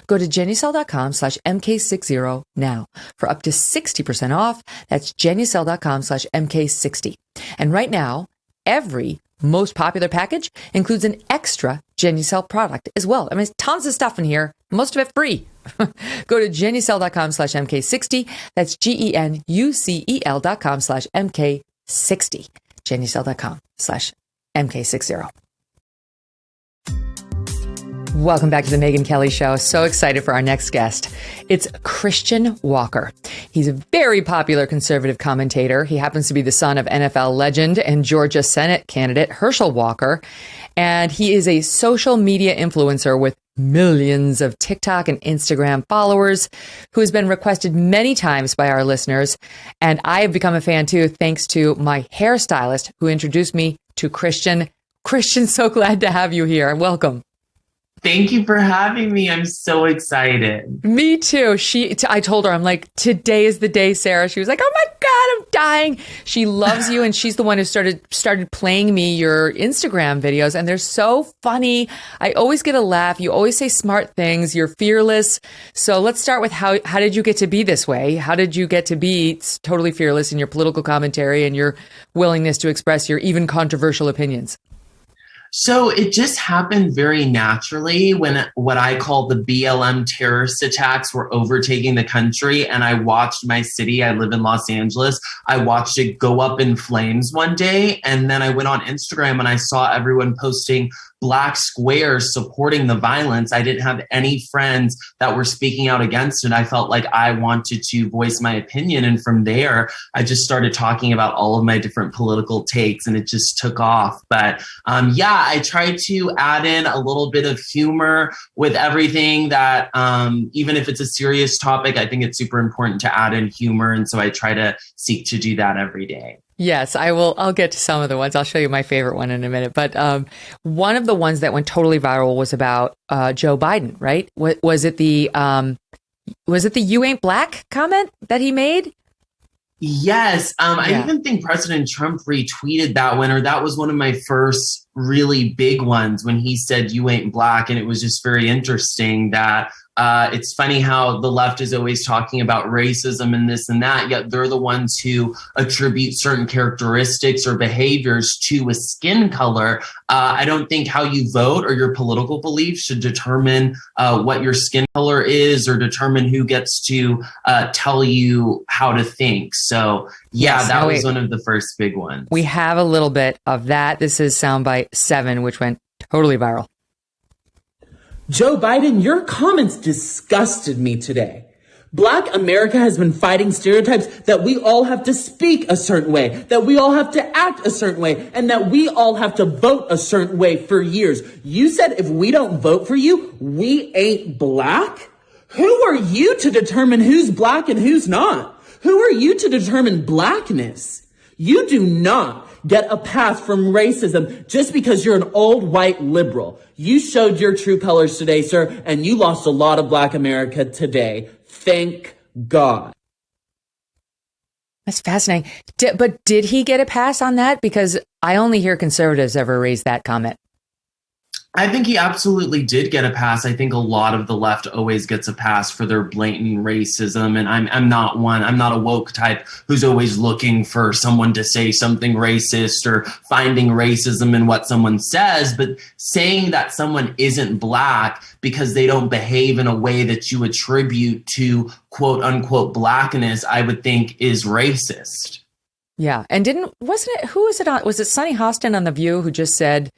Go to Genucel.com/MK60 now for up to 60% off. That's Genucel.com/MK60. And right now, every most popular package includes an extra Genucel product as well. I mean, tons of stuff in here, most of it free. Go to Genucel.com/MK60. That's GENUCEL.com/MK60. Genucel.com/MK60. Welcome back to the Megyn Kelly Show. So excited for our next guest. It's Christian Walker. He's a very popular conservative commentator. He happens to be the son of NFL legend and Georgia Senate candidate Herschel Walker. And he is a social media influencer with millions of TikTok and Instagram followers who has been requested many times by our listeners. And I have become a fan too, thanks to my hairstylist who introduced me to Christian. Christian, so glad to have you here. Welcome. Thank you for having me. I'm so excited. Me too. I told her, I'm like, today is the day, Sarah. She was like, oh my God, I'm dying. She loves you. And she's the one who started playing me your Instagram videos. And they're so funny. I always get a laugh. You always say smart things. You're fearless. So let's start with how did you get to be this way? How did you get to be totally fearless in your political commentary and your willingness to express your even controversial opinions? So it just happened very naturally when what I call the BLM terrorist attacks were overtaking the country. And I watched my city, I live in Los Angeles, I watched it go up in flames one day. And then I went on Instagram and I saw everyone posting black squares supporting the violence. I didn't have any friends that were speaking out against it. I felt like I wanted to voice my opinion. And from there, I just started talking about all of my different political takes and it just took off. But I try to add in a little bit of humor with everything that, even if it's a serious topic, I think it's super important to add in humor. And so I try to seek to do that every day. Yes, I will. I'll get to some of the ones. I'll show you my favorite one in a minute. But one of the ones that went totally viral was about Joe Biden, right? Was it the "You ain't black" comment that he made? Yes. I even think President Trump retweeted that one, or that was one of my first really big ones when he said "you ain't black," and it was just very interesting that. It's funny how the left is always talking about racism and this and that, yet they're the ones who attribute certain characteristics or behaviors to a skin color. I don't think how you vote or your political beliefs should determine what your skin color is or determine who gets to tell you how to think. So, that was one of the first big ones. We have a little bit of that. This is soundbite 7, which went totally viral. Joe Biden, your comments disgusted me today. Black America has been fighting stereotypes that we all have to speak a certain way, that we all have to act a certain way, and that we all have to vote a certain way for years. You said if we don't vote for you, we ain't black? Who are you to determine who's black and who's not? Who are you to determine blackness? You do not get a pass from racism just because you're an old white liberal. You showed your true colors today, sir, and you lost a lot of Black America today. Thank God. That's fascinating. But did he get a pass on that? Because I only hear conservatives ever raise that comment. I think he absolutely did get a pass. I think a lot of the left always gets a pass for their blatant racism. And I'm not one. I'm not a woke type who's always looking for someone to say something racist or finding racism in what someone says. But saying that someone isn't black because they don't behave in a way that you attribute to quote unquote blackness, I would think is racist. Yeah. And who was it on? Was it Sonny Hostin on The View who just said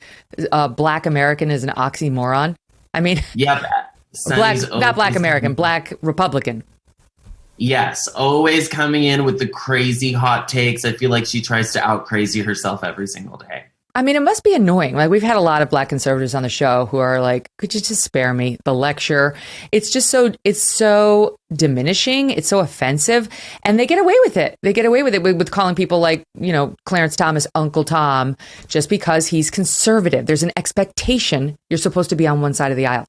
Black American is an oxymoron? I mean, not Black American, Black Republican. Yes. Always coming in with the crazy hot takes. I feel like she tries to out crazy herself every single day. I mean, it must be annoying. Like, we've had a lot of Black conservatives on the show who are like, could you just spare me the lecture? It's so diminishing. It's so offensive. And they get away with it. They get away with it with calling people like, Clarence Thomas, Uncle Tom, just because he's conservative. There's an expectation you're supposed to be on one side of the aisle.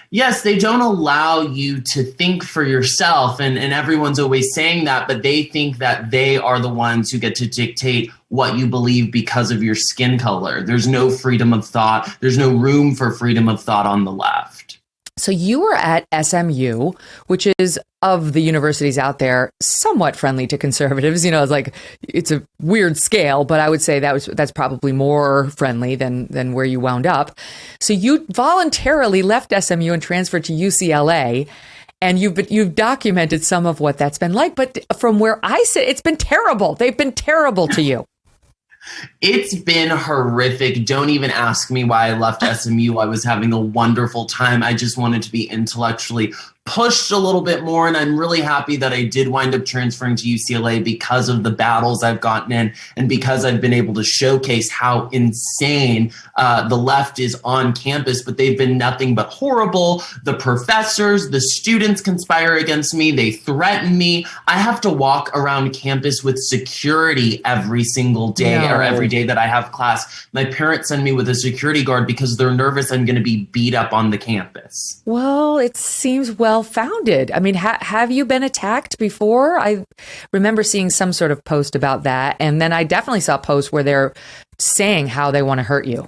Yes, they don't allow you to think for yourself. And everyone's always saying that, but they think that they are the ones who get to dictate what you believe because of your skin color. There's no freedom of thought. There's no room for freedom of thought on the left. So you were at SMU, which is, of the universities out there, somewhat friendly to conservatives. It's a weird scale, but I would say that's probably more friendly than where you wound up. So you voluntarily left SMU and transferred to UCLA, and you've documented some of what that's been like. But from where I sit, it's been terrible. They've been terrible to you. It's been horrific. Don't even ask me why I left SMU. I was having a wonderful time. I just wanted to be intellectually pushed a little bit more. And I'm really happy that I did wind up transferring to UCLA because of the battles I've gotten in and because I've been able to showcase how insane the left is on campus. But they've been nothing but horrible. The professors, the students conspire against me. They threaten me. I have to walk around campus with security every single day or every day that I have class. My parents send me with a security guard because they're nervous I'm going to be beat up on the campus. Well, it seems well-founded. I mean, have you been attacked before? I remember seeing some sort of post about that. And then I definitely saw posts where they're saying how they want to hurt you.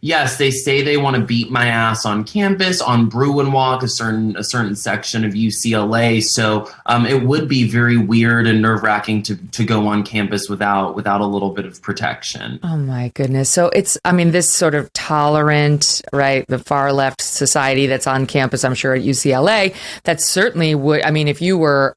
yes, they say they want to beat my ass on campus, on Bruin Walk, a certain section of UCLA. So it would be very weird and nerve-wracking to go on campus without a little bit of protection. Oh my goodness. So this sort of tolerant, right, the far left society that's on campus, I'm sure at UCLA, that certainly would, if you were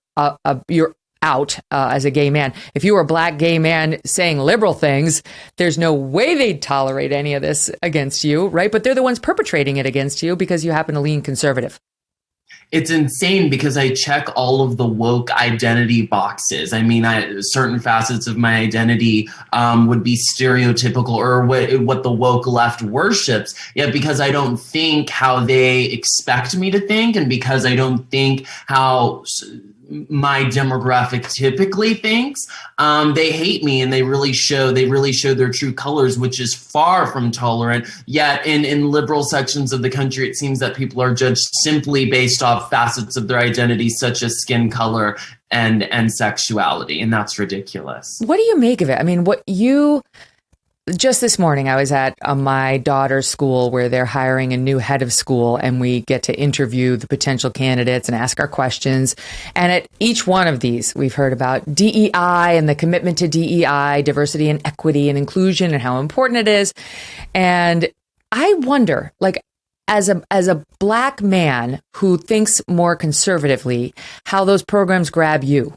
you're out as a gay man. If you were a black gay man saying liberal things, there's no way they'd tolerate any of this against you, right? But they're the ones perpetrating it against you because you happen to lean conservative. It's insane because I check all of the woke identity boxes. Certain facets of my identity would be stereotypical or what the woke left worships. Yet because I don't think how they expect me to think, and because I don't think how my demographic typically thinks, they hate me, and they really show their true colors, which is far from tolerant. Yet in liberal sections of the country, it seems that people are judged simply based off facets of their identity, such as skin color and sexuality, and that's ridiculous. What do you make of it? Just this morning, I was at my daughter's school where they're hiring a new head of school, and we get to interview the potential candidates and ask our questions. And at each one of these, we've heard about DEI and the commitment to DEI, diversity and equity and inclusion, and how important it is. And I wonder, as a black man who thinks more conservatively, how those programs grab you.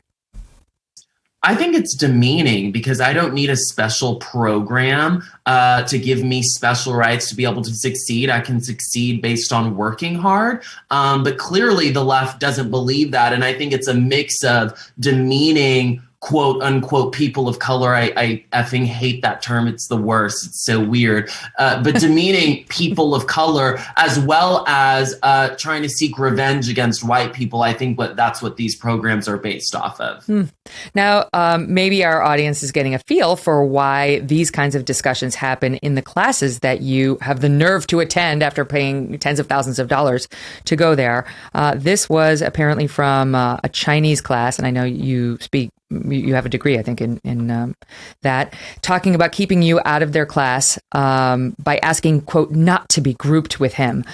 I think it's demeaning because I don't need a special program to give me special rights to be able to succeed. I can succeed based on working hard. But clearly the left doesn't believe that. And I think it's a mix of demeaning quote unquote people of color. I effing hate that term. It's the worst. It's so weird. But demeaning people of color, as well as trying to seek revenge against white people. I think that's what these programs are based off of. Now, maybe our audience is getting a feel for why these kinds of discussions happen in the classes that you have the nerve to attend after paying tens of thousands of dollars to go there. This was apparently from a Chinese class, and I know you have a degree, I think, in that, talking about keeping you out of their class by asking, quote, not to be grouped with him.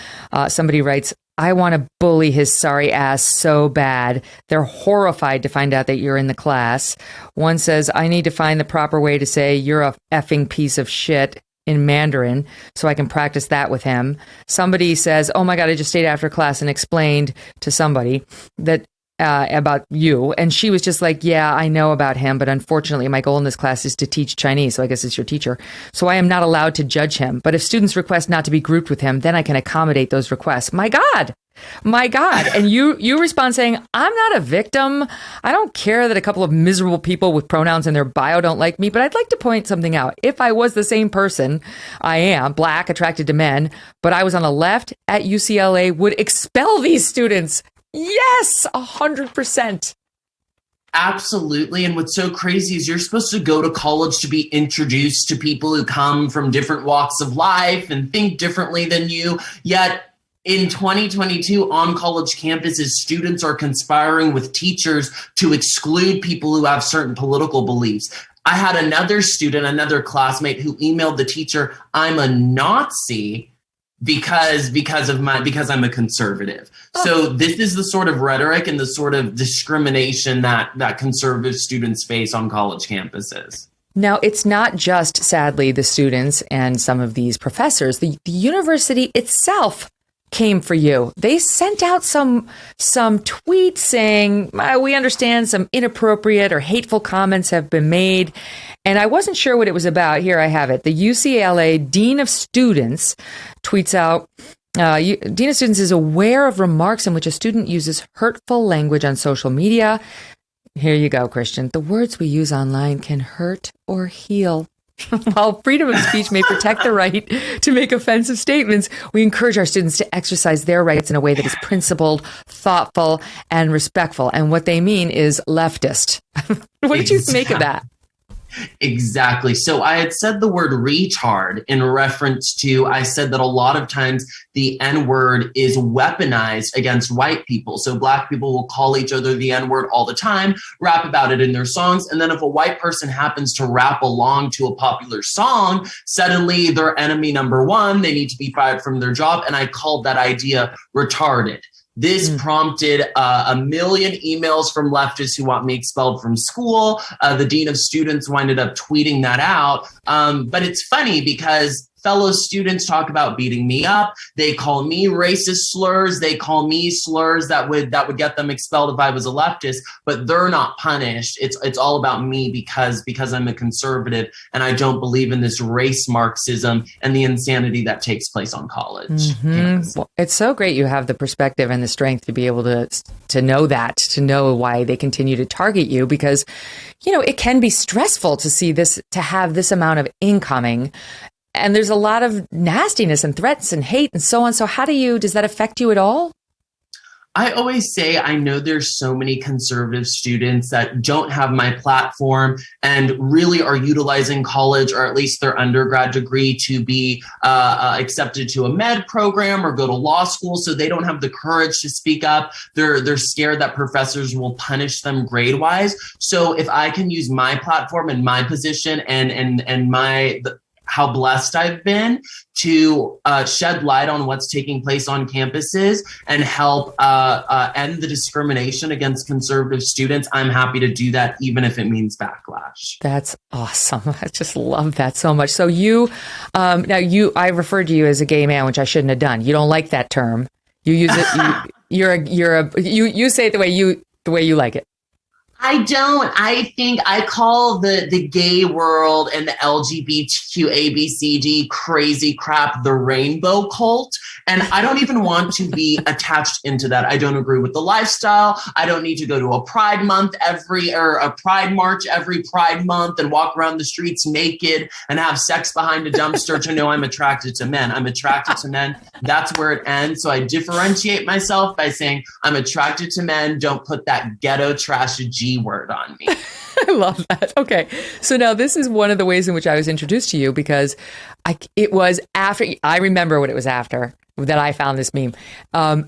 Somebody writes, I want to bully his sorry ass so bad. They're horrified to find out that you're in the class. One says, I need to find the proper way to say you're a effing piece of shit in Mandarin so I can practice that with him. Somebody says, oh my God, I just stayed after class and explained to somebody that about you. And she was just like, yeah, I know about him, but unfortunately my goal in this class is to teach Chinese. So I guess it's your teacher. So I am not allowed to judge him. But if students request not to be grouped with him, then I can accommodate those requests. My God. And you respond saying, I'm not a victim. I don't care that a couple of miserable people with pronouns in their bio don't like me, but I'd like to point something out. If I was the same person, I am black, attracted to men, but I was on the left at UCLA, would expel these students. Yes, 100%. Absolutely. And what's so crazy is you're supposed to go to college to be introduced to people who come from different walks of life and think differently than you. Yet in 2022, on college campuses, students are conspiring with teachers to exclude people who have certain political beliefs. I had another classmate who emailed the teacher, I'm a Nazi because I'm a conservative. Oh. So this is the sort of rhetoric and the sort of discrimination that conservative students face on college campuses. Now, it's not just, sadly, the students and some of these professors. The university itself came for you. They sent out some tweets saying, we understand some inappropriate or hateful comments have been made. And I wasn't sure what it was about. Here I have it. The UCLA Dean of Students tweets out, Dean of Students is aware of remarks in which a student uses hurtful language on social media. Here you go, Christian. The words we use online can hurt or heal. While freedom of speech may protect the right to make offensive statements, we encourage our students to exercise their rights in a way that is principled, thoughtful, and respectful. And what they mean is leftist. What did you make of that? Exactly. So I had said the word retard in reference to, I said that a lot of times the N-word is weaponized against white people. So Black people will call each other the N-word all the time, rap about it in their songs. And then if a white person happens to rap along to a popular song, suddenly they're enemy number one. They need to be fired from their job. And I called that idea retarded. This prompted a million emails from leftists who want me expelled from school. The dean of students winded up tweeting that out. But it's funny because fellow students talk about beating me up. They call me racist slurs. They call me slurs that would get them expelled if I was a leftist, but they're not punished. It's all about me because I'm a conservative and I don't believe in this race Marxism and the insanity that takes place on college. Well, it's so great you have the perspective and the strength to be able to know that, to know why they continue to target you, because, you know, it can be stressful to see this, to have this amount of incoming. And there's a lot of nastiness and threats and hate and so on. So does that affect you at all? I always say, I know there's so many conservative students that don't have my platform and really are utilizing college or at least their undergrad degree to be accepted to a med program or go to law school. So they don't have the courage to speak up. They're scared that professors will punish them grade wise. So if I can use my platform and my position and how blessed I've been to shed light on what's taking place on campuses and help end the discrimination against conservative students, I'm happy to do that, even if it means backlash. That's awesome. I just love that so much. So I referred to you as a gay man, which I shouldn't have done. You don't like that term. You use it. You say it the way you like it. I don't. I think I call the gay world and the LGBTQ ABCD crazy crap the rainbow cult. And I don't even want to be attached into that. I don't agree with the lifestyle. I don't need to go to a Pride Month a Pride March every Pride Month and walk around the streets naked and have sex behind a dumpster to know I'm attracted to men. I'm attracted to men. That's where it ends. So I differentiate myself by saying I'm attracted to men. Don't put that ghetto trash G-word on me. I love that. Okay. So now this is one of the ways in which I was introduced to you, because it was after, I remember what it was after that I found this meme.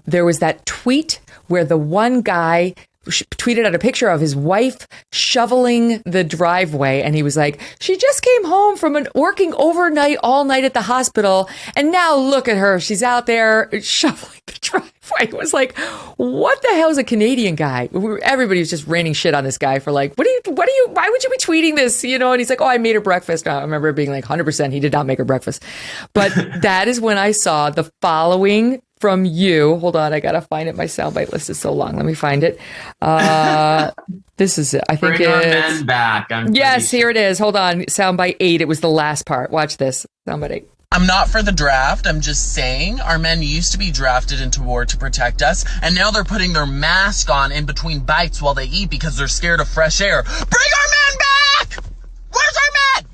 There was that tweet where the one guy tweeted out a picture of his wife shoveling the driveway. And he was like, she just came home from working overnight all night at the hospital. And now look at her. She's out there shoveling the driveway. It was like, what the hell is a Canadian guy? Everybody was just raining shit on this guy for like, why would you be tweeting this? You know? And he's like, oh, I made her breakfast. I remember being like 100% he did not make her breakfast. But that is when I saw the following from you. Hold on, I gotta find it. My soundbite list is so long. Let me find it. This is it. I think Bring our men back. Yes, here it is. Hold on. Soundbite 8. It was the last part. Watch this. Soundbite 8. I'm not for the draft. I'm just saying our men used to be drafted into war to protect us, and now they're putting their mask on in between bites while they eat because they're scared of fresh air. Bring our men back! Where's our men?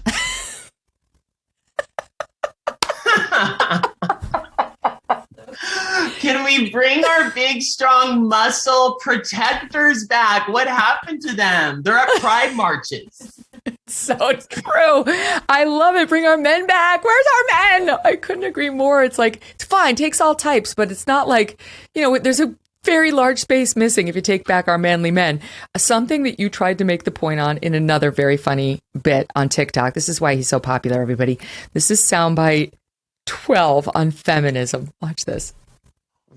Can we bring our big, strong muscle protectors back? What happened to them? They're at pride marches. So true. I love it. Bring our men back. Where's our men? I couldn't agree more. It's like, it's fine. Takes all types, but it's not like, there's a very large space missing if you take back our manly men. Something that you tried to make the point on in another very funny bit on TikTok. This is why he's so popular, everybody. This is soundbite 12 on feminism. Watch this.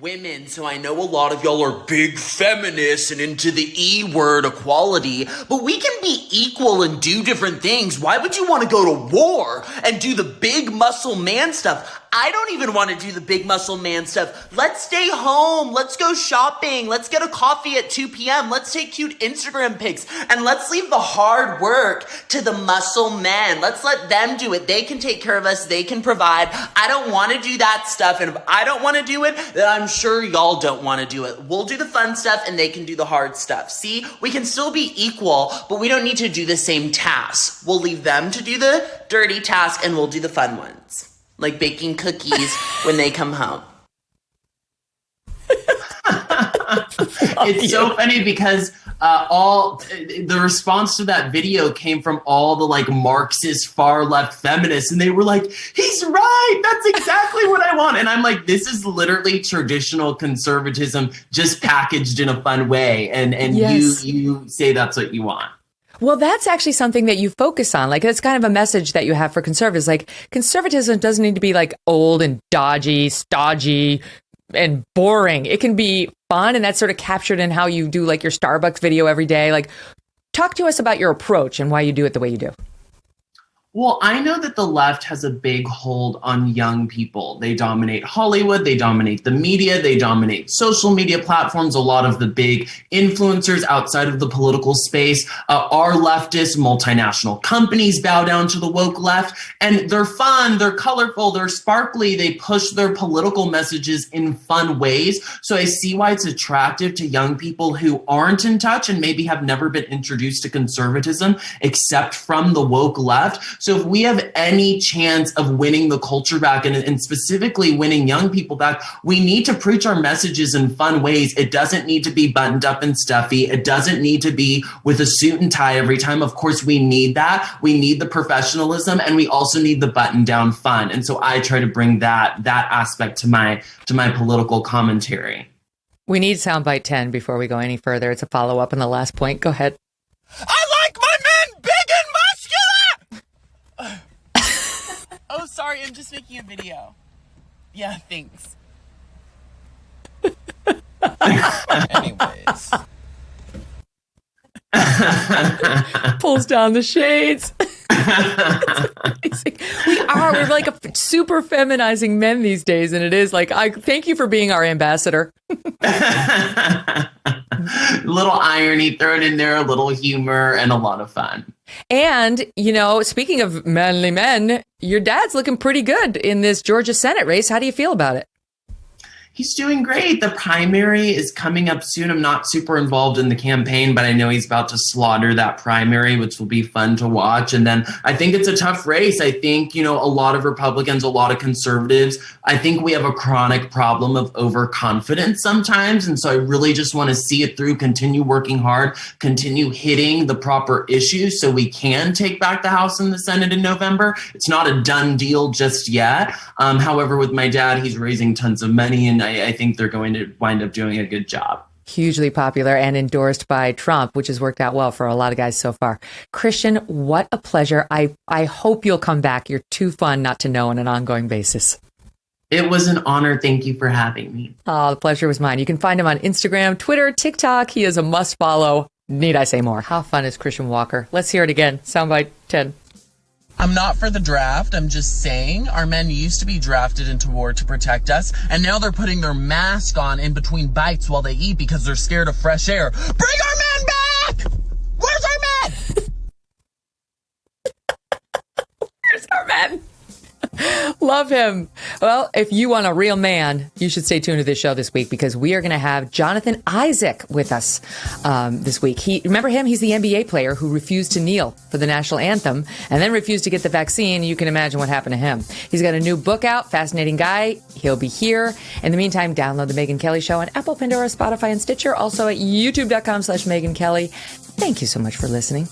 Women, so I know a lot of y'all are big feminists and into the E word equality, but we can be equal and do different things. Why would you want to go to war and do the big muscle man stuff? I don't even want to do the big muscle man stuff. Let's stay home. Let's go shopping. Let's get a coffee at 2 p.m. Let's take cute Instagram pics. And let's leave the hard work to the muscle men. Let's let them do it. They can take care of us. They can provide. I don't want to do that stuff. And if I don't want to do it, then I'm sure y'all don't want to do it. We'll do the fun stuff and they can do the hard stuff. See, we can still be equal, but we don't need to do the same tasks. We'll leave them to do the dirty task and we'll do the fun ones. Like baking cookies when they come home. It's so funny because The response to that video came from all the like Marxist far left feminists, and they were like, he's right, that's exactly what I want. And I'm like, this is literally traditional conservatism just packaged in a fun way, and Yes. you say that's what you want. Well, that's actually something that you focus on. Like, it's kind of a message that you have for conservatives. Like, conservatism doesn't need to be like old and dodgy, stodgy, and boring. It can be fun, and that's sort of captured in how you do like your Starbucks video every day. Like, talk to us about your approach and why you do it the way you do. Well, I know that the left has a big hold on young people. They dominate Hollywood, they dominate the media, they dominate social media platforms. A lot of the big influencers outside of the political space are leftist. Multinational companies bow down to the woke left, and they're fun, they're colorful, they're sparkly. They push their political messages in fun ways. So I see why it's attractive to young people who aren't in touch and maybe have never been introduced to conservatism except from the woke left. So if we have any chance of winning the culture back and specifically winning young people back, we need to preach our messages in fun ways. It doesn't need to be buttoned up and stuffy. It doesn't need to be with a suit and tie every time. Of course, we need that. We need the professionalism, and we also need the button down fun. And so I try to bring that aspect to my political commentary. We need soundbite 10 before we go any further. It's a follow-up on the last point. Go ahead. I like my men big and muscular! Oh, sorry, I'm just making a video. Yeah, thanks. Anyways. Pulls down the shades. We're like a super feminizing men these days, and it is like, I thank you for being our ambassador. Little irony thrown in there, a little humor, and a lot of fun. And, you know, speaking of manly men, your dad's looking pretty good in this Georgia Senate race. How do you feel about it? He's doing great. The primary is coming up soon. I'm not super involved in the campaign, but I know he's about to slaughter that primary, which will be fun to watch. And then I think it's a tough race. I think, you know, a lot of Republicans, a lot of conservatives, I think we have a chronic problem of overconfidence sometimes. And so I really just want to see it through, continue working hard, continue hitting the proper issues so we can take back the House and the Senate in November. It's not a done deal just yet. However, with my dad, he's raising tons of money, and I think they're going to wind up doing a good job. Hugely popular and endorsed by Trump, which has worked out well for a lot of guys so far. Christian, what a pleasure. I hope you'll come back. You're too fun not to know on an ongoing basis. It was an honor. Thank you for having me. Oh, the pleasure was mine. You can find him on Instagram, Twitter, TikTok. He is a must follow. Need I say more? How fun is Christian Walker? Let's hear it again. Soundbite 10. I'm not for the draft. I'm just saying our men used to be drafted into war to protect us, and now they're putting their mask on in between bites while they eat because they're scared of fresh air. Bring our men back! Where's our men? Where's our men? Love him. Well, if you want a real man, you should stay tuned to this show this week, because we are going to have Jonathan Isaac with us this week. Remember him? He's the NBA player who refused to kneel for the national anthem and then refused to get the vaccine. You can imagine what happened to him. He's got a new book out. Fascinating guy. He'll be here. In the meantime, download the Megyn Kelly Show on Apple, Pandora, Spotify, and Stitcher. Also at youtube.com/Megyn Kelly. Thank you so much for listening.